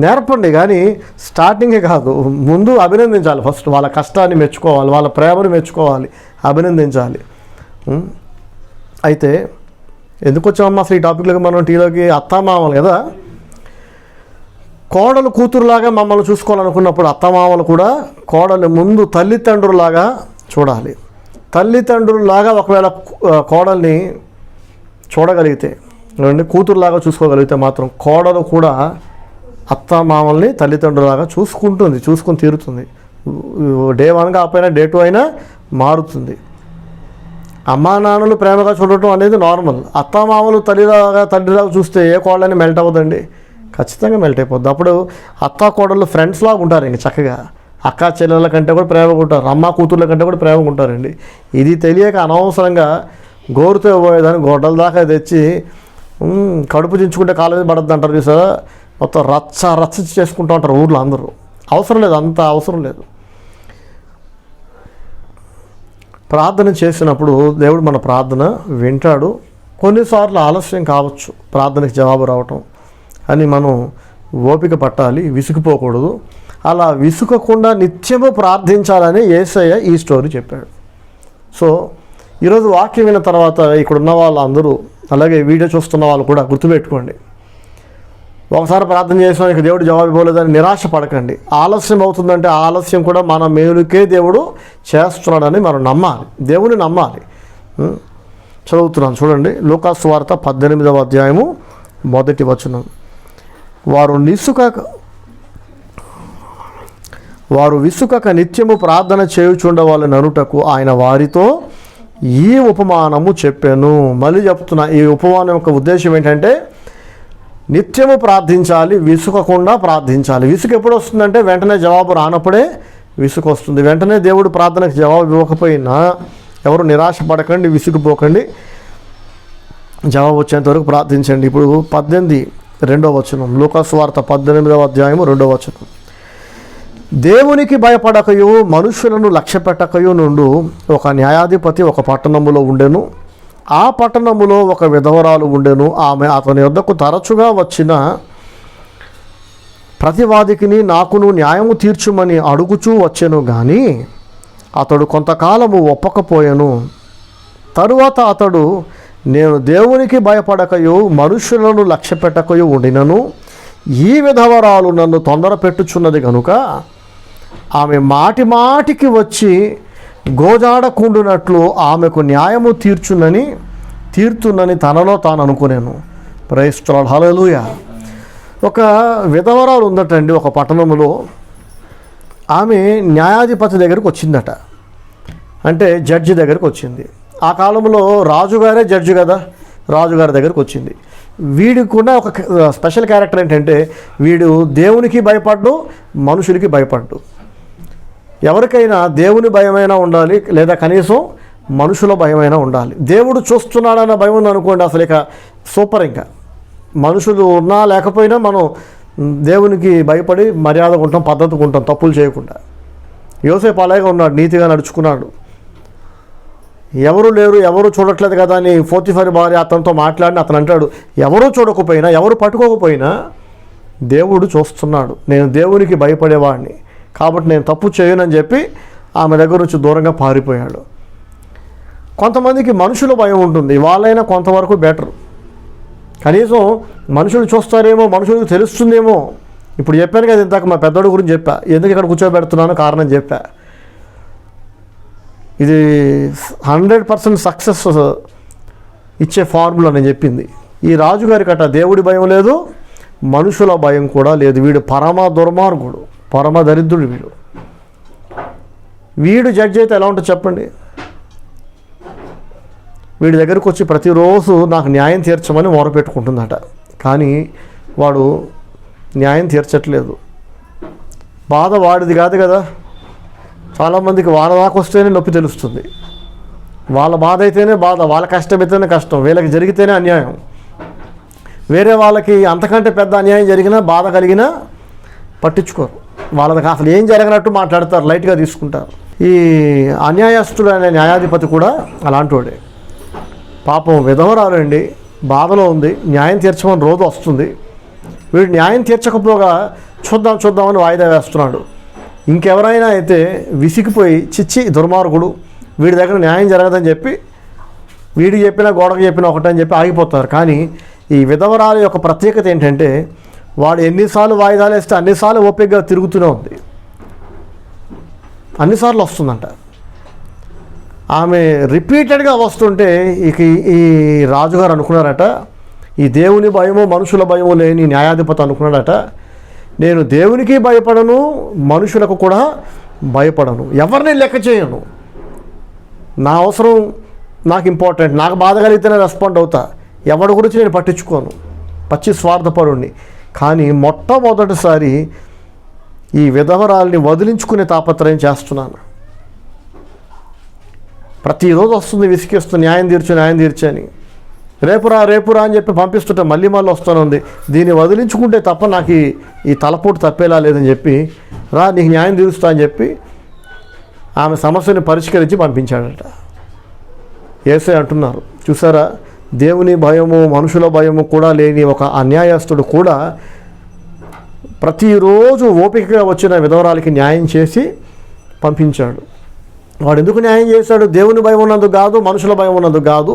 నేర్పండి. కానీ స్టార్టింగే కాదు, ముందు అభినందించాలి. ఫస్ట్ వాళ్ళ కష్టాన్ని మెచ్చుకోవాలి, వాళ్ళ ప్రేమను మెచ్చుకోవాలి, అభినందించాలి. అయితే ఎందుకు వచ్చామమ్మా అసలు ఈ టాపిక్లోకి మనం, టీలోకి? అత్తమామలు కదా, కోడలు కూతురులాగా మమ్మల్ని చూసుకోవాలనుకున్నప్పుడు అత్తమామలు కూడా కోడలు ముందు తల్లిదండ్రులాగా చూడాలి. తల్లిదండ్రులాగా ఒకవేళ కోడల్ని చూడగలిగితే, కూతురులాగా చూసుకోగలిగితే మాత్రం కోడలు కూడా అత్తమామల్ని తల్లిదండ్రులాగా చూసుకుని తీరుతుంది. డే 1 కాకపోయినా డే 2 అయినా మారుతుంది. అమ్మా నాన్నలు ప్రేమగా చూడటం అనేది నార్మల్. అత్తామామలు తండ్రిలాగా చూస్తే ఏ కోళ్ళని మెల్ట్ అవ్వదండి, ఖచ్చితంగా మెల్ట్ అయిపోద్ది. అప్పుడు అత్తా కోడళ్ళు ఫ్రెండ్స్ లాగా ఉంటారు, ఇంక చక్కగా అక్క చెల్లెళ్ళ కంటే కూడా ప్రేమగా ఉంటారు, అమ్మ కూతుర్ల కంటే కూడా ప్రేమగా ఉంటారండి. ఇది తెలియక అనవసరంగా గోరుతో పోయేదాన్ని గొడ్డల దాకా తెచ్చి కడుపు చించుకుంటే కాలేజీ పడద్దు అంటారు చూసారా, మొత్తం రచ్చ చేసుకుంటూ ఉంటారు ఊర్లో అందరూ. అవసరం లేదు, అంత అవసరం లేదు. ప్రార్థన చేసినప్పుడు దేవుడు మన ప్రార్థన వింటాడు. కొన్నిసార్లు ఆలస్యం కావచ్చు ప్రార్థనకి జవాబు రావటం, అని మనం ఓపిక పట్టాలి, విసుగుపోకూడదు. అలా విసుగకుండా నిత్యము ప్రార్థించాలని యేసయ్య ఈ స్టోరీ చెప్పాడు. సో ఈరోజు వాక్యం విన్న తర్వాత ఇక్కడున్న వాళ్ళందరూ, అలాగే వీడియో చూస్తున్న వాళ్ళు కూడా గుర్తుపెట్టుకోండి, ఒకసారి ప్రార్థన చేసినా ఇక దేవుడు జవాబు ఇవ్వలేదని నిరాశ పడకండి. ఆలస్యం అవుతుందంటే ఆలస్యం కూడా మన మేలుకే దేవుడు చేస్తున్నాడని మనం నమ్మాలి, దేవుని నమ్మాలి. చదువుతున్నాను చూడండి, లూకా సువార్త 18వ అధ్యాయము 1వ వచనం. వారు విసుకక నిత్యము ప్రార్థన చేయుచుండవాలని అనుటకు ఆయన వారితో ఈ ఉపమానము చెప్పాను. మళ్ళీ చెప్తున్నా, ఈ ఉపమానం యొక్క ఉద్దేశం ఏంటంటే నిత్యము ప్రార్థించాలి, విసుకకుండా ప్రార్థించాలి. విసుగు ఎప్పుడు వస్తుందంటే వెంటనే జవాబు రానప్పుడే విసుగు వస్తుంది. వెంటనే దేవుడు ప్రార్థనకు జవాబు ఇవ్వకపోయినా ఎవరు నిరాశ పడకండి, విసుగుపోకండి, జవాబు వచ్చేంత వరకు ప్రార్థించండి. ఇప్పుడు 18వ వచనం, లూకా సువార్త 18వ అధ్యాయము 2వ వచనం. దేవునికి భయపడకయు మనుషులను లక్ష్యపెట్టకయు నుండు ఒక న్యాయాధిపతి ఒక పట్టణములో ఉండెను. ఆ పట్టణములో ఒక విధవరాలు ఉండెను. ఆమె అతని వద్దకు తరచుగా వచ్చిన ప్రతివాదికిని నాకును న్యాయము తీర్చుమని అడుగుచూ వచ్చెను గాని అతడు కొంతకాలము ఒప్పకపోయెను. తరువాత అతడు, నేను దేవునికి భయపడకయు మనుషులను లక్ష్యపెట్టకయు ఉండినను ఈ విధవరాలు నన్ను తొందర పెట్టుచున్నది గనుక ఆమె మాటికి వచ్చి గోజాడకుండునట్లు ఆమెకు న్యాయము తీర్చునని తనలో తాను అనుకునేను. ప్రైజ్ ది లార్డ్, హల్లెలూయా. ఒక విధవరాలు ఉందటండి ఒక పట్టణంలో. ఆమె న్యాయాధిపతి దగ్గరికి వచ్చిందట, అంటే జడ్జి దగ్గరికి వచ్చింది. ఆ కాలంలో రాజుగారే జడ్జి కదా, రాజుగారి దగ్గరికి వచ్చింది. వీడికి కూడా ఒక స్పెషల్ క్యారెక్టర్ ఏంటంటే వీడు దేవునికి భయపడ్డు, మనుషులకి భయపడ్డు. ఎవరికైనా దేవుని భయమైనా ఉండాలి, లేదా కనీసం మనుషుల భయమైనా ఉండాలి. దేవుడు చూస్తున్నాడన్న భయం ఉంది అనుకోండి, అసలు ఇక సూపర్. ఇంకా మనుషులు ఉన్నా లేకపోయినా మనం దేవునికి భయపడి మర్యాదగా ఉంటాం, పద్ధతిగా ఉంటాం, తప్పులు చేయకుండా. యోసేపు అలాగే ఉన్నాడు, నీతిగా నడుచుకున్నాడు. ఎవరు లేరు, ఎవరు చూడట్లేదు కదా అని పోతీఫరు భార్య అతనితో మాట్లాడిన అతను అంటాడు, ఎవరు చూడకపోయినా, ఎవరు పట్టుకోకపోయినా దేవుడు చూస్తున్నాడు, నేను దేవునికి భయపడేవాడిని కాబట్టి నేను తప్పు చేయనని చెప్పి ఆమె దగ్గర నుంచి దూరంగా పారిపోయాడు. కొంతమందికి మనుషుల భయం ఉంటుంది, వాళ్ళైనా కొంతవరకు బెటర్. కనీసం మనుషులు చూస్తారేమో, మనుషులకు తెలుస్తుందేమో. ఇప్పుడు చెప్పాను కదా ఇందాక మా పెద్దోడు గురించి చెప్పా, ఎందుకు ఇక్కడ కూర్చోబెడుతున్నాను కారణం చెప్పా. ఇది 100% సక్సెస్ ఇచ్చే ఫార్ములా నేను చెప్పింది. ఈ రాజుగారి కట్ట దేవుడి భయం లేదు, మనుషుల భయం కూడా లేదు. వీడు పరమ దుర్మార్గుడు, పరమ దరిద్రుడు. వీడు జడ్జి అయితే ఎలా ఉంటుంది చెప్పండి. వీడి దగ్గరకు వచ్చి ప్రతిరోజు నాకు న్యాయం తీర్చమని మొరపెట్టుకుంటుందట, కానీ వాడు న్యాయం తీర్చట్లేదు. బాధ వాడిది కాదు కదా. చాలామందికి వాళ్ళ దాకా వస్తేనే నొప్పి తెలుస్తుంది. వాళ్ళ బాధ అయితేనే బాధ, వాళ్ళ కష్టం అయితేనే కష్టం, వీళ్ళకి జరిగితేనే అన్యాయం. వేరే వాళ్ళకి అంతకంటే పెద్ద అన్యాయం జరిగినా, బాధ కలిగినా పట్టించుకోరు. వాళ్ళకి అసలు ఏం జరగనట్టు మాట్లాడతారు, లైట్గా తీసుకుంటారు. ఈ అన్యాయస్తుడు అనే న్యాయాధిపతి కూడా అలాంటివాడే. పాపం విధవరాలండి, బాధలో ఉంది, న్యాయం తీర్చమని రోజు వస్తుంది. వీడు న్యాయం తీర్చకపోగా చూద్దామని వాయిదా వేస్తున్నాడు. ఇంకెవరైనా అయితే విసిగిపోయి చిచ్చి దుర్మార్గుడు, వీడి దగ్గర న్యాయం జరగదని చెప్పి వీడికి చెప్పినా గోడకు చెప్పినా ఒకటని చెప్పి ఆగిపోతారు. కానీ ఈ విధవరాలు యొక్క ప్రత్యేకత ఏంటంటే వాడు ఎన్నిసార్లు వాయిదాలు వేస్తే అన్నిసార్లు ఓపికగా తిరుగుతూనే ఉంది, అన్నిసార్లు వస్తుందంట. ఆమె రిపీటెడ్గా వస్తుంటే ఇక ఈ రాజుగారు అనుకున్నారట, ఈ దేవుని భయము మనుషుల భయము లేని న్యాయాధిపతి అనుకున్నాడట, నేను దేవునికి భయపడను, మనుషులకు కూడా భయపడను, ఎవరిని లెక్క చేయను. నా అవసరం నాకు ఇంపార్టెంట్, నాకు బాధ కలిగితేనే రెస్పాండ్ అవుతా. ఎవరి గురించి నేను పట్టించుకోను, పచ్చి స్వార్థపరుణ్ణి. కానీ మొట్టమొదటిసారి ఈ విధవరాల్ని వదిలించుకునే తాపత్రయం చేస్తున్నాను. ప్రతిరోజు వస్తుంది విసిగిస్తుంది, న్యాయం తీర్చని. రేపురా అని చెప్పి పంపిస్తుంటే మళ్ళీ వస్తానుంది. దీన్ని వదిలించుకుంటే తప్ప నాకు ఈ తలపోటు తప్పేలా లేదని చెప్పి, రా నీకు న్యాయం తీరుస్తా అని చెప్పి ఆమె సమస్యని పరిష్కరించి పంపించాడట. యేసయ్య అంటున్నారు, చూసారా, దేవుని భయము మనుషుల భయము కూడా లేని ఒక అన్యాయస్తుడు కూడా ప్రతిరోజు ఓపికగా వచ్చిన విధవరాలకి న్యాయం చేసి పంపించాడు. వాడు ఎందుకు న్యాయం చేశాడు? దేవుని భయం ఉన్నందుకు కాదు, మనుషుల భయం ఉన్నందుకు కాదు.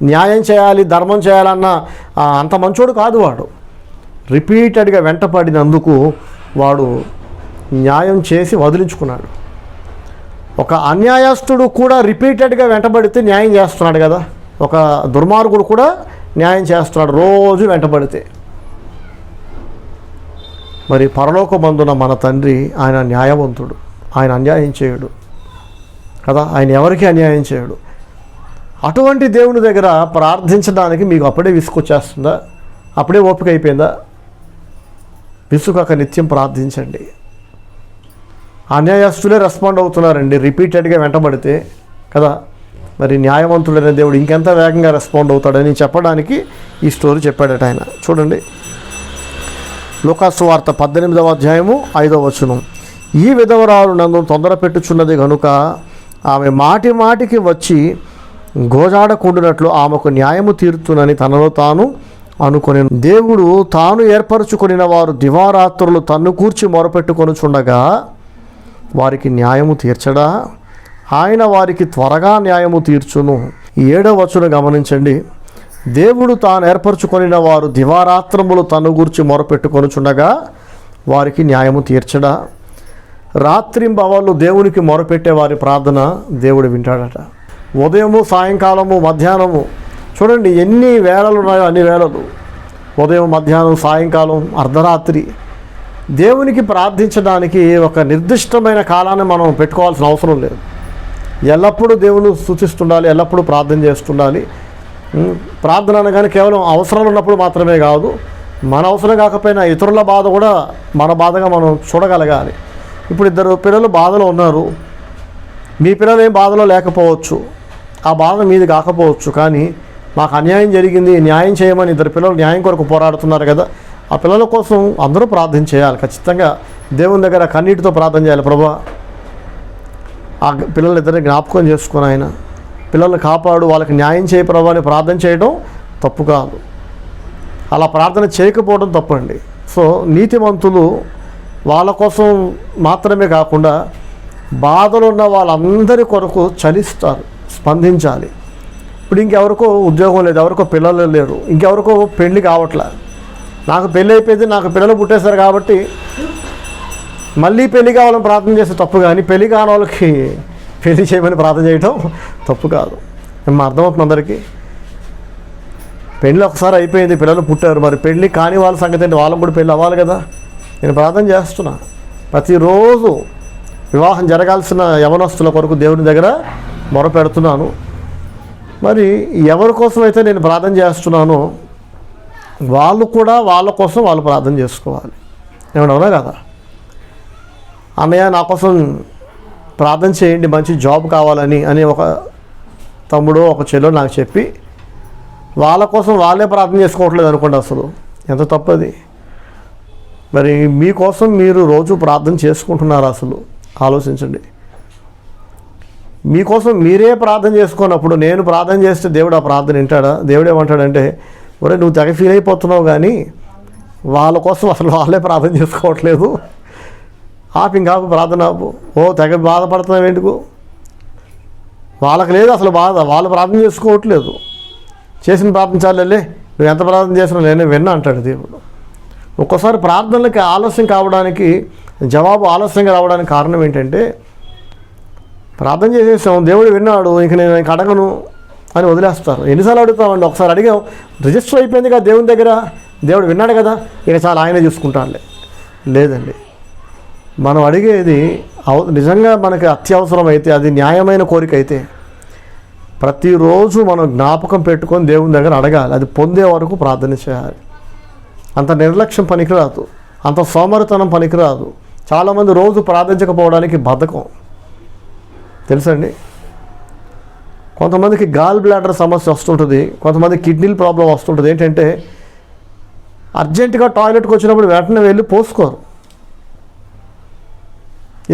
న్యాయం చేయాలి, ధర్మం చేయాలన్న అంత మంచోడు కాదు వాడు. రిపీటెడ్గా వెంటపడినందుకు వాడు న్యాయం చేసి వదిలించుకున్నాడు. ఒక అన్యాయస్తుడు కూడా రిపీటెడ్గా వెంటబడితే న్యాయం చేస్తున్నాడు కదా. ఒక దుర్మార్గుడు కూడా న్యాయం చేస్తున్నాడు రోజు వెంటబడితే. మరి పరలోకమందున మన తండ్రి ఆయన న్యాయవంతుడు, ఆయన అన్యాయం చేయడు కదా, ఆయన ఎవరికి అన్యాయం చేయడు. అటువంటి దేవుని దగ్గర ప్రార్థించడానికి మీకు అప్పుడే విసుకొచ్చేస్తుందా? అప్పుడే ఓపిక అయిపోయిందా? విసుగక నిత్యం ప్రార్థించండి. అన్యాయస్తులే రెస్పాండ్ అవుతున్నారండి రిపీటెడ్గా వెంటబడితే కదా. మరి న్యాయవంతుడైన దేవుడు ఇంకెంత వేగంగా రెస్పాండ్ అవుతాడని చెప్పడానికి ఈ స్టోరీ చెప్పాడట ఆయన. చూడండి, లూకాసు వార్త 18వ అధ్యాయము 5వ వచనం. ఈ విధవరాలు నన్ను తొందర పెట్టుచున్నది కనుక ఆమె మాటికి వచ్చి గోజాడకుండునట్లు ఆమెకు న్యాయము తీరుతునని తనలో తాను అనుకొని, దేవుడు తాను ఏర్పరచుకొనిన వారు దివారాత్రులు తన్ను కూర్చి మొరపెట్టుకొనుచుండగా వారికి న్యాయము తీర్చడా? ఆయన వారికి త్వరగా న్యాయము తీర్చును. 7వ వచనం గమనించండి. దేవుడు తాను ఏర్పరచుకొనిన వారు దివారాత్రములు తన్ను గూర్చి మొరపెట్టుకొనుచుండగా వారికి న్యాయము తీర్చడా? రాత్రింబవళ్ళు దేవునికి మొరపెట్టే వారి ప్రార్థన దేవుడు వింటాడట. ఉదయము, సాయంకాలము, మధ్యాహ్నము, చూడండి ఎన్ని వేళలు ఉన్నాయో అన్ని వేళలు. ఉదయం, మధ్యాహ్నం, సాయంకాలం, అర్ధరాత్రి దేవునికి ప్రార్థించడానికి ఒక నిర్దిష్టమైన కాలాన్ని మనం పెట్టుకోవాల్సిన అవసరం లేదు. ఎల్లప్పుడూ దేవుని స్తుతిస్తుండాలి, ఎల్లప్పుడూ ప్రార్థన చేస్తుండాలి. ప్రార్థన అనగానే కేవలం అవసరాలు ఉన్నప్పుడు మాత్రమే కాదు, మన అవసరం కాకపోయినా ఇతరుల బాధ కూడా మన బాధగా మనం చూడగలగాలి. ఇప్పుడు 2 పిల్లలు బాధలో ఉన్నారు, మీ పిల్లలు ఏం బాధలో లేకపోవచ్చు, ఆ బాధ మీది కాకపోవచ్చు. కానీ మాకు అన్యాయం జరిగింది, న్యాయం చేయమని 2 పిల్లలు న్యాయం కొరకు పోరాడుతున్నారు కదా, ఆ పిల్లల కోసం అందరూ ప్రార్థన చేయాలి. ఖచ్చితంగా దేవుని దగ్గర కన్నీటితో ప్రార్థన చేయాలి. ప్రభువా, ఆ పిల్లలిద్దరిని జ్ఞాపకం చేసుకుని ఆయన పిల్లల్ని కాపాడు, వాళ్ళకి న్యాయం చేయ ప్రభువా అని ప్రార్థన చేయడం తప్పు కాదు. అలా ప్రార్థన చేయకపోవడం తప్పండి. సో నీతిమంతులు వాళ్ళ కోసం మాత్రమే కాకుండా బాధలు ఉన్న వాళ్ళందరి కొరకు చలిస్తారు, స్పందించాలి. ఇప్పుడు ఇంకెవరికో ఉద్యోగం లేదు, ఎవరికో పిల్లలు లేరు, ఇంకెవరికో పెళ్లి కావట్లే. నాకు పెళ్ళి అయిపోయింది, నాకు పిల్లలు పుట్టేశారు కాబట్టి మళ్ళీ పెళ్లి కావాలని ప్రార్థన చేస్తే తప్పు. కానీ పెళ్లి కాని వాళ్ళకి పెళ్లి చేయమని ప్రార్థన చేయడం తప్పు కాదు. మా అర్థమవుతుంది అందరికీ. పెళ్ళి ఒకసారి అయిపోయింది, పిల్లలు పుట్టారు, మరి పెళ్ళి కాని వాళ్ళ సంగతి ఏంటి? వాళ్ళకు కూడా పెళ్ళి అవ్వాలి కదా. నేను ప్రార్థన చేస్తున్నా, ప్రతిరోజు వివాహం జరగాల్సిన యవనస్తుల కొరకు దేవుని దగ్గర మొరపెడుతున్నాను. మరి ఎవరి కోసం అయితే నేను ప్రార్థన చేస్తున్నానో వాళ్ళు కూడా వాళ్ళ కోసం వాళ్ళు ప్రార్థన చేసుకోవాలి. ఏమన్నా కదా, అన్నయ్య నా కోసం ప్రార్థన చేయండి, మంచి జాబ్ కావాలని అని ఒక తమ్ముడో ఒక చెల్లో నాకు చెప్పి వాళ్ళ కోసం వాళ్ళే ప్రార్థన చేసుకోవట్లేదు అనుకోండి, అసలు ఎంత తప్పది. మరి మీకోసం మీరు రోజు ప్రార్థన చేసుకుంటున్నారు? అసలు ఆలోచించండి. మీకోసం మీరే ప్రార్థన చేసుకున్నప్పుడు నేను ప్రార్థన చేస్తే దేవుడు ఆ ప్రార్థన వింటాడా? దేవుడు ఏమంటాడంటే, ఒరే నువ్వు తెగ ఫీల్ అయిపోతున్నావు కానీ వాళ్ళ కోసం అసలు వాళ్ళే ప్రార్థన చేసుకోవట్లేదు, ఆపు ప్రార్థన ఆపు. ఓ తెగ బాధపడుతున్నావు ఎందుకు? వాళ్ళకి లేదు అసలు బాధ, వాళ్ళు ప్రార్థన చేసుకోవట్లేదు, చేసిన ప్రార్థన చాలే, నువ్వు ఎంత ప్రార్థన చేసినా నేనే విన్నా అంటాడు దేవుడు. ఒక్కోసారి ప్రార్థనలకి ఆలస్యం కావడానికి, జవాబు ఆలస్యంగా రావడానికి కారణం ఏంటంటే, ప్రార్థన చేసేసాం, దేవుడు విన్నాడు, ఇంక నేను అడగను అని వదిలేస్తారు. ఎన్నిసార్లు అడుగుతామండి? ఒకసారి అడిగాం, రిజిస్టర్ అయిపోయింది కదా దేవుని దగ్గర, దేవుడు విన్నాడు కదా, ఇక చాలా ఆయనే చూసుకుంటానులే. లేదండి, మనం అడిగేది నిజంగా మనకి అత్యవసరం అయితే, అది న్యాయమైన కోరిక అయితే ప్రతిరోజు మనం జ్ఞాపకం పెట్టుకొని దేవుని దగ్గర అడగాలి. అది పొందే వరకు ప్రార్థన చేయాలి. అంత నిర్లక్ష్యం పనికిరాదు, అంత సోమరితనం పనికిరాదు. చాలామంది రోజు ప్రార్థించకపోవడానికి బద్ధకం తెలుసండి. కొంతమందికి గాల్ బ్లాడర్ సమస్య వస్తుంటుంది, కొంతమంది కిడ్నీల ప్రాబ్లం వస్తుంటుంది. ఏంటంటే అర్జెంటుగా టాయిలెట్కి వచ్చినప్పుడు వెంటనే వెళ్ళి పోసుకోరు.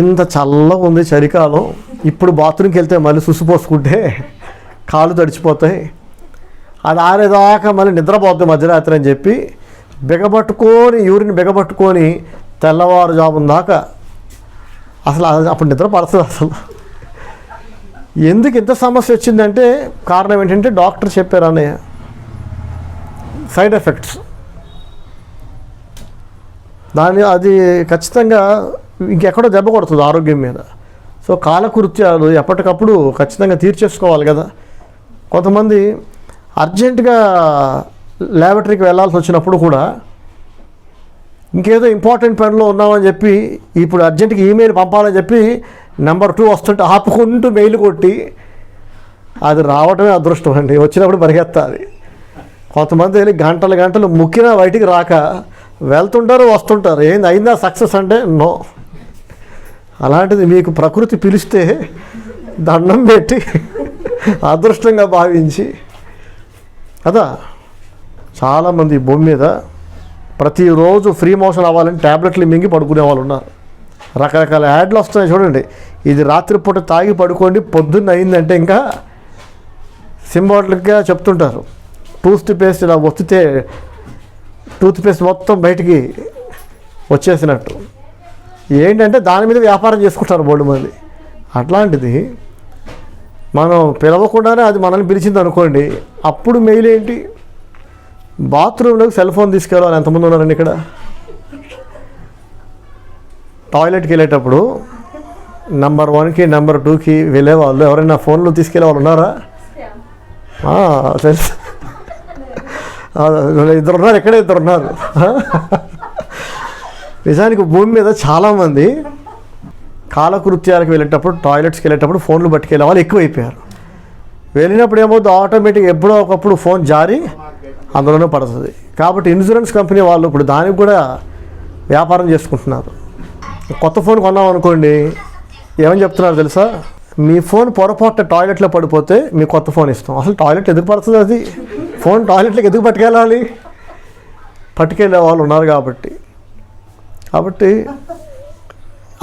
ఇంత చల్లగా ఉంది చలికాలం, ఇప్పుడు బాత్రూమ్కి వెళ్తే మళ్ళీ సుసిపోసుకుంటే కాళ్ళు తడిచిపోతాయి, అది ఆరేదాకా మళ్ళీ నిద్రపోతుంది మధ్యరాత్రి అని చెప్పి బిగబట్టుకొని యూరిన్ బిగబట్టుకొని తెల్లవారుజామున దాకా అసలు అప్పుడు నిద్ర పడుతుంది. అసలు ఎందుకు ఇంత సమస్య వచ్చిందంటే కారణం ఏంటంటే డాక్టర్ చెప్పారు అన్నయ్య, సైడ్ ఎఫెక్ట్స్. అది ఖచ్చితంగా ఇంకెక్కడో దెబ్బ కొడుతుంది ఆరోగ్యం మీద. సో కాలకృత్యాలు ఎప్పటికప్పుడు ఖచ్చితంగా తీర్చేసుకోవాలి కదా. కొంతమంది అర్జెంటుగా ల్యాబొరేటరీకి వెళ్ళాల్సి వచ్చినప్పుడు కూడా ఇంకేదో ఇంపార్టెంట్ పనిలో ఉన్నామని చెప్పి ఇప్పుడు అర్జెంటుగా ఈమెయిల్ పంపాలని చెప్పి నెంబర్ 2 వస్తుంటే ఆపుకుంటూ మెయిల్ కొట్టి, అది రావటమే అదృష్టం అండి. వచ్చినప్పుడు పరిగెత్తాలి. కొంతమంది వెళ్ళి గంటలు గంటలు ముక్కినా బయటికి రాక వెళ్తుంటారు వస్తుంటారు. ఏంది అయిందా సక్సెస్ అంటే నో. అలాంటిది మీకు ప్రకృతి పిలిస్తే దండం పెట్టి అదృష్టంగా భావించి కదా. చాలామంది భూమి మీద ప్రతిరోజు ఫ్రీ మోషన్ అవ్వాలని ట్యాబ్లెట్లు మింగి పడుకునే వాళ్ళు ఉన్నారు. రకరకాల యాడ్లు వస్తున్నాయి చూడండి. ఇది రాత్రిపూట తాగి పడుకోండి, పొద్దున్న అయిందంటే ఇంకా సింబాలిక్గా చెప్తుంటారు. టూత్పేస్ట్ ఇలా ఒత్తితే టూత్పేస్ట్ మొత్తం బయటికి వచ్చేసినట్టు. ఏంటంటే దాని మీద వ్యాపారం చేసుకుంటారు బోల్డు మంది. అట్లాంటిది మనం పిలవకుండానే అది మనల్ని పిలిచింది అనుకోండి, అప్పుడు మెయిల్ ఏంటి? బాత్రూంలోకి సెల్ ఫోన్ తీసుకెళ్ళాలి. ఎంతమంది ఉన్నారండి ఇక్కడ? టాయిలెట్కి వెళ్ళేటప్పుడు నెంబర్ 1కి నెంబర్ 2కి వెళ్ళే వాళ్ళు ఎవరైనా ఫోన్లు తీసుకెళ్ళే వాళ్ళు ఉన్నారా? తెలుసు, ఇద్దరు ఉన్నారు. ఎక్కడే ఇద్దరు ఉన్నారు. నిజానికి భూమి మీద చాలామంది కాలకృత్యాలకు వెళ్ళేటప్పుడు టాయిలెట్స్కి వెళ్ళేటప్పుడు ఫోన్లు పట్టుకెళ్ళే వాళ్ళు ఎక్కువైపోయారు. వెళ్ళినప్పుడు ఏమవుతుంది, ఆటోమేటిక్ ఎప్పుడో ఒకప్పుడు ఫోన్ జారి అందులోనే పడుతుంది. కాబట్టి ఇన్సూరెన్స్ కంపెనీ వాళ్ళు ఇప్పుడు దానికి కూడా వ్యాపారం చేసుకుంటున్నారు. కొత్త ఫోన్ కొన్నాం అనుకోండి, ఏమని చెప్తున్నారు తెలుసా? మీ ఫోన్ పొరపాటు టాయిలెట్లో పడిపోతే మీ కొత్త ఫోన్ ఇస్తాం. అసలు టాయిలెట్ ఎందుకు పడుతుంది? అది ఫోన్ టాయిలెట్లోకి ఎందుకు పట్టుకెళ్ళాలి? పట్టుకెళ్ళే వాళ్ళు ఉన్నారు. కాబట్టి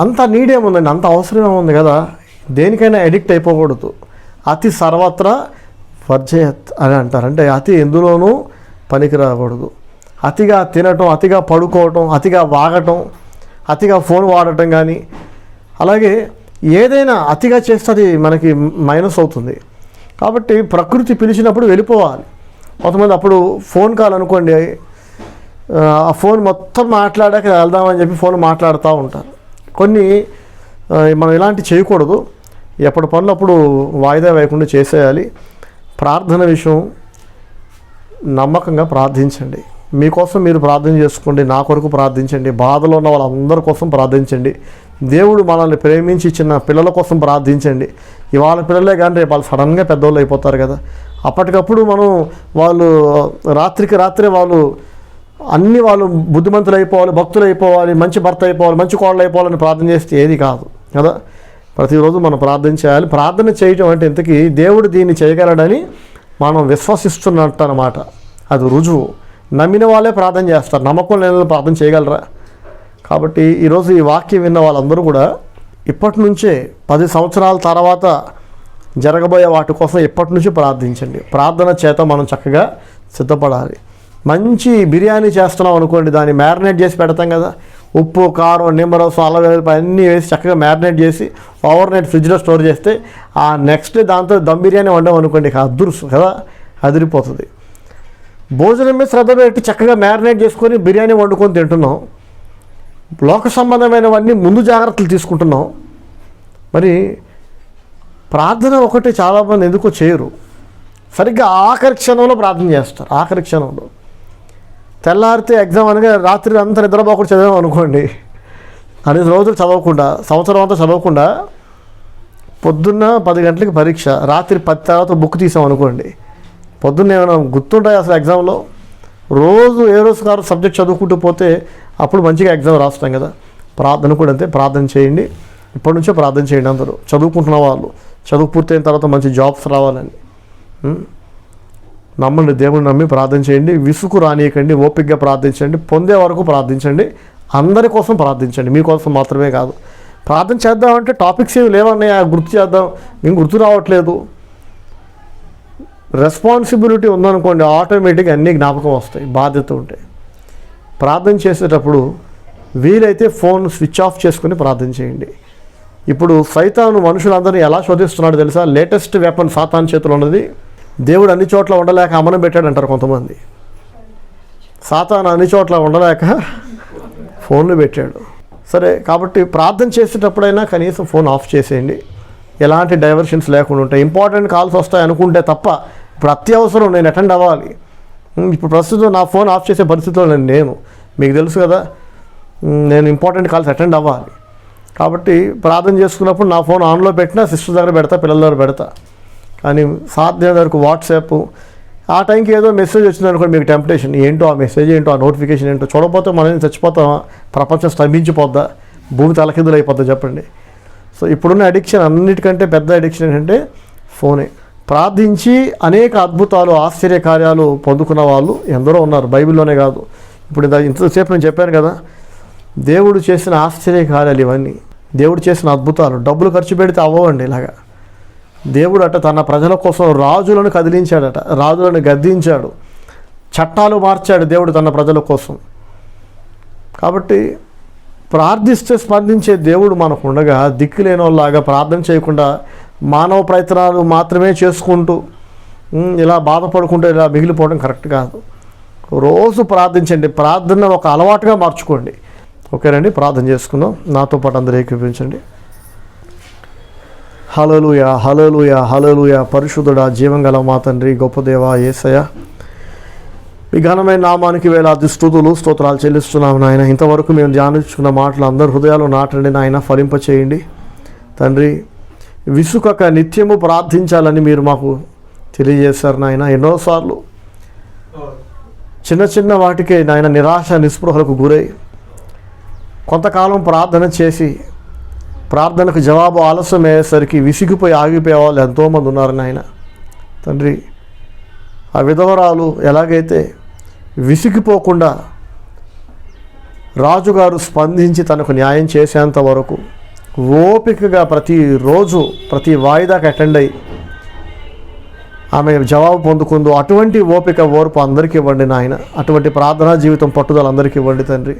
అంత నీడ్ ఏముందండి, అంత అవసరం ఏముంది కదా. దేనికైనా అడిక్ట్ అయిపోకూడదు. అతి సర్వత్రా వర్జయత్ అని అంటారు. అంటే అతి ఎందులోనూ పనికి రాకూడదు. అతిగా తినటం, అతిగా పడుకోవటం, అతిగా వాగటం, అతిగా ఫోన్ వాడటం కానీ, అలాగే ఏదైనా అతిగా చేస్తే అది మనకి మైనస్ అవుతుంది. కాబట్టి ప్రకృతి పిలిచినప్పుడు వెళ్ళిపోవాలి. కొంతమంది అప్పుడు ఫోన్ కాల్ అనుకోండి, ఆ ఫోన్ మొత్తం మాట్లాడాక వెళ్దామని చెప్పి ఫోన్ మాట్లాడుతూ ఉంటారు. కొన్ని మనం ఇలాంటి చేయకూడదు. ఎప్పటి పనులు అప్పుడు వాయిదా వేయకుండా చేసేయాలి. ప్రార్థన విషయం నమ్మకంగా ప్రార్థించండి. మీకోసం మీరు ప్రార్థన చేసుకోండి, నా కొరకు ప్రార్థించండి, బాధలో ఉన్న వాళ్ళందరి కోసం ప్రార్థించండి. దేవుడు మనల్ని ప్రేమించి చిన్న పిల్లల కోసం ప్రార్థించండి. ఇవాళ పిల్లలే కానీ రేపు వాళ్ళు సడన్గా పెద్దోళ్ళు అయిపోతారు కదా. అప్పటికప్పుడు వాళ్ళు రాత్రికి రాత్రే వాళ్ళు బుద్ధిమంతులు అయిపోవాలి, భక్తులు అయిపోవాలి, మంచి భర్త అయిపోవాలి, మంచి కోడలు అయిపోవాలని ప్రార్థన చేస్తే ఏది కాదు కదా. ప్రతిరోజు మనం ప్రార్థన చేయాలి. ప్రార్థన చేయటం అంటే ఇంతకీ దేవుడు దీన్ని చేయగలడని మనం విశ్వసిస్తున్నట్టు అన్నమాట. అది రుజువు. నమ్మిన వాళ్ళే ప్రార్థన చేస్తారు, నమ్మకం లేని వాళ్ళు ప్రార్థన చేయగలరా? కాబట్టి ఈరోజు ఈ వాక్యం విన్న వాళ్ళందరూ కూడా ఇప్పటి నుంచే 10 సంవత్సరాల తర్వాత జరగబోయే వాటి కోసం ఇప్పటి నుంచి ప్రార్థించండి. ప్రార్థన చేత మనం చక్కగా సిద్ధపడాలి. మంచి బిర్యానీ చేస్తున్నాం అనుకోండి, దాన్ని మ్యారినేట్ చేసి పెడతాం కదా. ఉప్పు, కారం, నిమ్మరసం, అల్లం వెల్లుల్లి అన్నీ వేసి చక్కగా మ్యారినేట్ చేసి ఓవర్ నైట్ ఫ్రిడ్జ్లో స్టోర్ చేస్తే ఆ నెక్స్ట్ డే దాంతో దమ్ బిర్యానీ వండాం అనుకోండి, అదుర్సు కదా, అదిరిపోతుంది. భోజనం మీద శ్రద్ధ పెట్టి చక్కగా మ్యారినేట్ చేసుకొని బిర్యానీ వండుకొని తింటున్నాం. లోక సంబంధమైనవన్నీ ముందు జాగ్రత్తలు తీసుకుంటున్నాం. మరి ప్రార్థన ఒకటి చాలామంది ఎందుకో చేయరు. సరిగ్గా ఆఖరి క్షణంలో ప్రార్థన చేస్తారు. ఆఖరి క్షణంలో తెల్లారితే ఎగ్జామ్ అనగా రాత్రి అంతా నిద్రపోకుండా చదివాం అనుకోండి, అన్ని రోజులు చదవకుండా, సంవత్సరం అంతా చదవకుండా, పొద్దున్న 10 గంటలకి పరీక్ష, రాత్రి 10 తర్వాత బుక్ తీసాం అనుకోండి, పొద్దున్న ఏమైనా గుర్తుంటాయి అసలు ఎగ్జామ్లో? రోజు ఏ రోజు కాదు సబ్జెక్ట్ చదువుకుంటూ పోతే అప్పుడు మంచిగా ఎగ్జామ్ రాస్తాం కదా. ప్రార్థన కూడా అంతే, ప్రార్థన చేయండి. ఇప్పటి నుంచో ప్రార్థన చేయండి అందరూ, చదువుకుంటున్న వాళ్ళు. చదువు పూర్తయిన తర్వాత మంచి జాబ్స్ రావాలని నమ్మండి. దేవుని నమ్మి ప్రార్థన చేయండి. విసుగు రానియకండి, ఓపికగా ప్రార్థించండి. పొందే వరకు ప్రార్థించండి. అందరి కోసం ప్రార్థించండి, మీకోసం మాత్రమే కాదు. ప్రార్థన చేద్దామంటే టాపిక్స్ ఏమి లేవన్నాయా, గుర్తు చేద్దాం, మేము గుర్తు రావట్లేదు. రెస్పాన్సిబిలిటీ ఉందనుకోండి, ఆటోమేటిక్గా అన్నీ జ్ఞాపకం వస్తాయి. బాధ్యత ఉంటాయి. ప్రార్థన చేసేటప్పుడు వీలైతే ఫోన్ స్విచ్ ఆఫ్ చేసుకుని ప్రార్థన చేయండి. ఇప్పుడు సైతాను మనుషులందరినీ ఎలా శోధిస్తున్నాడు తెలుసా? లేటెస్ట్ వెపన్ సాతాను చేతిలో ఉన్నది. దేవుడు అన్ని చోట్ల ఉండలేక అమనం పెట్టాడంటారు కొంతమంది. సాతాను అన్ని చోట్ల ఉండలేక ఫోన్లు పెట్టాడు. సరే, కాబట్టి ప్రార్థన చేసేటప్పుడైనా కనీసం ఫోన్ ఆఫ్ చేసేయండి. ఎలాంటి డైవర్షన్స్ లేకుండా ఉంటాయి. ఇంపార్టెంట్ కాల్స్ వస్తాయి అనుకుంటే తప్ప, ఇప్పుడు అత్యవసరం నేను అటెండ్ అవ్వాలి, ఇప్పుడు ప్రస్తుతం నా ఫోన్ ఆఫ్ చేసే పరిస్థితిలో నేను మీకు తెలుసు కదా, నేను ఇంపార్టెంట్ కాల్స్ అటెండ్ అవ్వాలి. కాబట్టి ప్రార్థన చేసుకున్నప్పుడు నా ఫోన్ ఆన్లో పెట్టినా సిస్టర్ దగ్గర పెడతా, పిల్లల దగ్గర పెడతా. కానీ సాధ్యం వరకు వాట్సాప్, ఆ టైంకి ఏదో మెసేజ్ వచ్చిందనుకోండి, మీకు టెంప్టేషన్, ఏంటో ఆ మెసేజ్ ఏంటో, ఆ నోటిఫికేషన్ ఏంటో చూడకపోతే మనం చచ్చిపోతామా? ప్రపంచం స్తంభించిపోద్దా? భూమి తలకిందులు అయిపోద్దా? చెప్పండి. సో ఇప్పుడున్న అడిక్షన్, అన్నిటికంటే పెద్ద అడిక్షన్ ఏంటంటే ఫోనే. ప్రార్థించి అనేక అద్భుతాలు, ఆశ్చర్యకార్యాలు పొందుకున్న వాళ్ళు ఎందరో ఉన్నారు, బైబిల్లోనే కాదు. ఇప్పుడు ఇంతసేపు నేను చెప్పాను కదా, దేవుడు చేసిన ఆశ్చర్యకార్యాలు ఇవన్నీ, దేవుడు చేసిన అద్భుతాలు. డబ్బులు ఖర్చు పెడితే అవ్వండి ఇలాగా. దేవుడు తన ప్రజల కోసం రాజులను కదిలించాడట, రాజులను గద్దించాడు, చట్టాలు మార్చాడు దేవుడు తన ప్రజల కోసం. కాబట్టి ప్రార్థిస్తే స్పందించే దేవుడు మనకు ఉండగా, దిక్కులేని వాళ్ళలాగా ప్రార్థన చేయకుండా మానవ ప్రయత్నాలు మాత్రమే చేసుకుంటూ ఇలా బాధపడుకుంటూ ఇలా మిగిలిపోవడం కరెక్ట్ కాదు. రోజు ప్రార్థించండి. ప్రార్థన ఒక అలవాటుగా మార్చుకోండి. ఓకేనండి, ప్రార్థన చేసుకుందాం. నాతో పాటు అందరూ ఏకీభవించండి. హల్లెలూయా, హల్లెలూయా, హల్లెలూయా. పరిశుద్ధుడా, జీవంగల మా తండ్రి, గొప్ప దేవా యేసయ్య, మీ ఘనమైన నామానికి వేలాది స్తుతులు స్తోత్రాలు చెల్లిస్తున్నాము నాయన. ఇంతవరకు మేము ధ్యానించుకున్న మాటలు అందరి హృదయాలు నాటండి నాయన, ఫలింప చేయండి తండ్రి. విసుకక నిత్యము ప్రార్థించాలని మీరు మాకు తెలియజేశారు నాయన. ఎన్నోసార్లు చిన్న చిన్న వాటికే నాయన నిరాశ నిస్పృహలకు గురై కొంతకాలం ప్రార్థన చేసి ప్రార్థనకు జవాబు ఆలస్యం అయ్యేసరికి విసిగిపోయి ఆగిపోయే వాళ్ళు ఎంతోమంది ఉన్నారు నాయన తండ్రి. ఆ విధవరాలు ఎలాగైతే విసిగిపోకుండా రాజుగారు స్పందించి తనకు న్యాయం చేసేంత వరకు ఓపికగా ప్రతిరోజు ప్రతి వాయిదాకి అటెండ్ అయ్యి ఆమె జవాబు పొందుకుందో, అటువంటి ఓపిక ఓర్పు అందరికీ ఇవ్వండి నాయన. అటువంటి ప్రార్థనా జీవితం పట్టుదల అందరికీ ఇవ్వండి తండ్రి.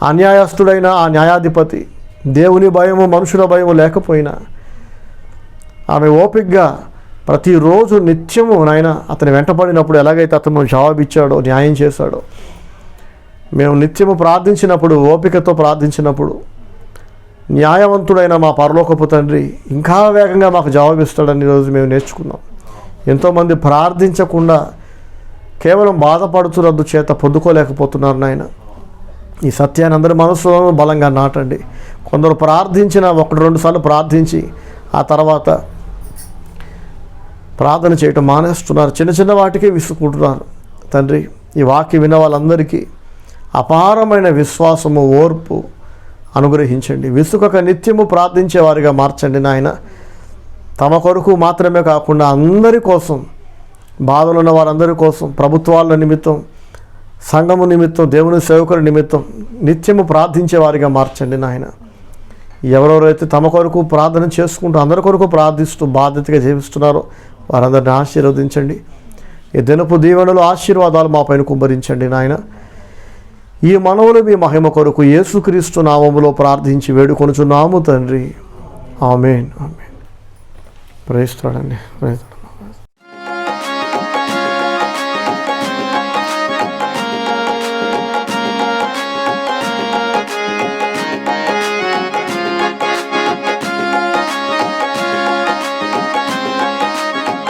అన్యాయస్తుడైన ఆ న్యాయాధిపతి దేవుని భయము మనుషుల భయము లేకపోయినా ఆమె ఓపికగా ప్రతిరోజు నిత్యము నాయన అతని వెంటపడినప్పుడు ఎలాగైతే అతను జవాబిచ్చాడో, న్యాయం చేశాడో, మేము నిత్యము ప్రార్థించినప్పుడు, ఓపికతో ప్రార్థించినప్పుడు న్యాయవంతుడైన మా పరలోకపు తండ్రి ఇంకా వేగంగా మాకు జవాబిస్తాడని ఈరోజు మేము నేర్చుకున్నాం. ఎంతోమంది ప్రార్థించకుండా కేవలం బాధపడుతున్నందు చేత పొందుకోలేకపోతున్నారు నాయన. ఈ సత్యాన్ని అందరి మనసులో బలంగా నాటండి. కొందరు ప్రార్థించిన 1-2 సార్లు ప్రార్థించి ఆ తర్వాత ప్రార్థన చేయటం మానేస్తున్నారు. చిన్న చిన్న వాటికే విసుకుంటున్నారు తండ్రి. ఈ వాక్యం విన్న వాళ్ళందరికీ అపారమైన విశ్వాసము, ఓర్పు అనుగ్రహించండి. విసుకక నిత్యము ప్రార్థించే వారిగా మార్చండి నాయన. తమ కొరకు మాత్రమే కాకుండా అందరి కోసం, బాధలు ఉన్న వారందరి కోసం, ప్రభుత్వాల నిమిత్తం, సంఘము నిమిత్తం, దేవుని సేవకుల నిమిత్తం నిత్యము ప్రార్థించే వారిగా మార్చండి నాయన. ఎవరెవరైతే తమ కొరకు ప్రార్థన చేసుకుంటూ అందరి కొరకు ప్రార్థిస్తూ బాధ్యతగా జీవిస్తున్నారో వారందరిని ఆశీర్వదించండి. ఈ దినపు దీవెనలు, ఆశీర్వాదాలు మా పైన కుమ్మరించండి నాయన. ఈ మనవులు మీ మహిమ కొరకు యేసుక్రీస్తు నామములో ప్రార్థించి వేడుకొనుచున్నాము తండ్రి. ఆమేన్, ఆమేన్. ప్రైజ్ లార్డ్ అండి.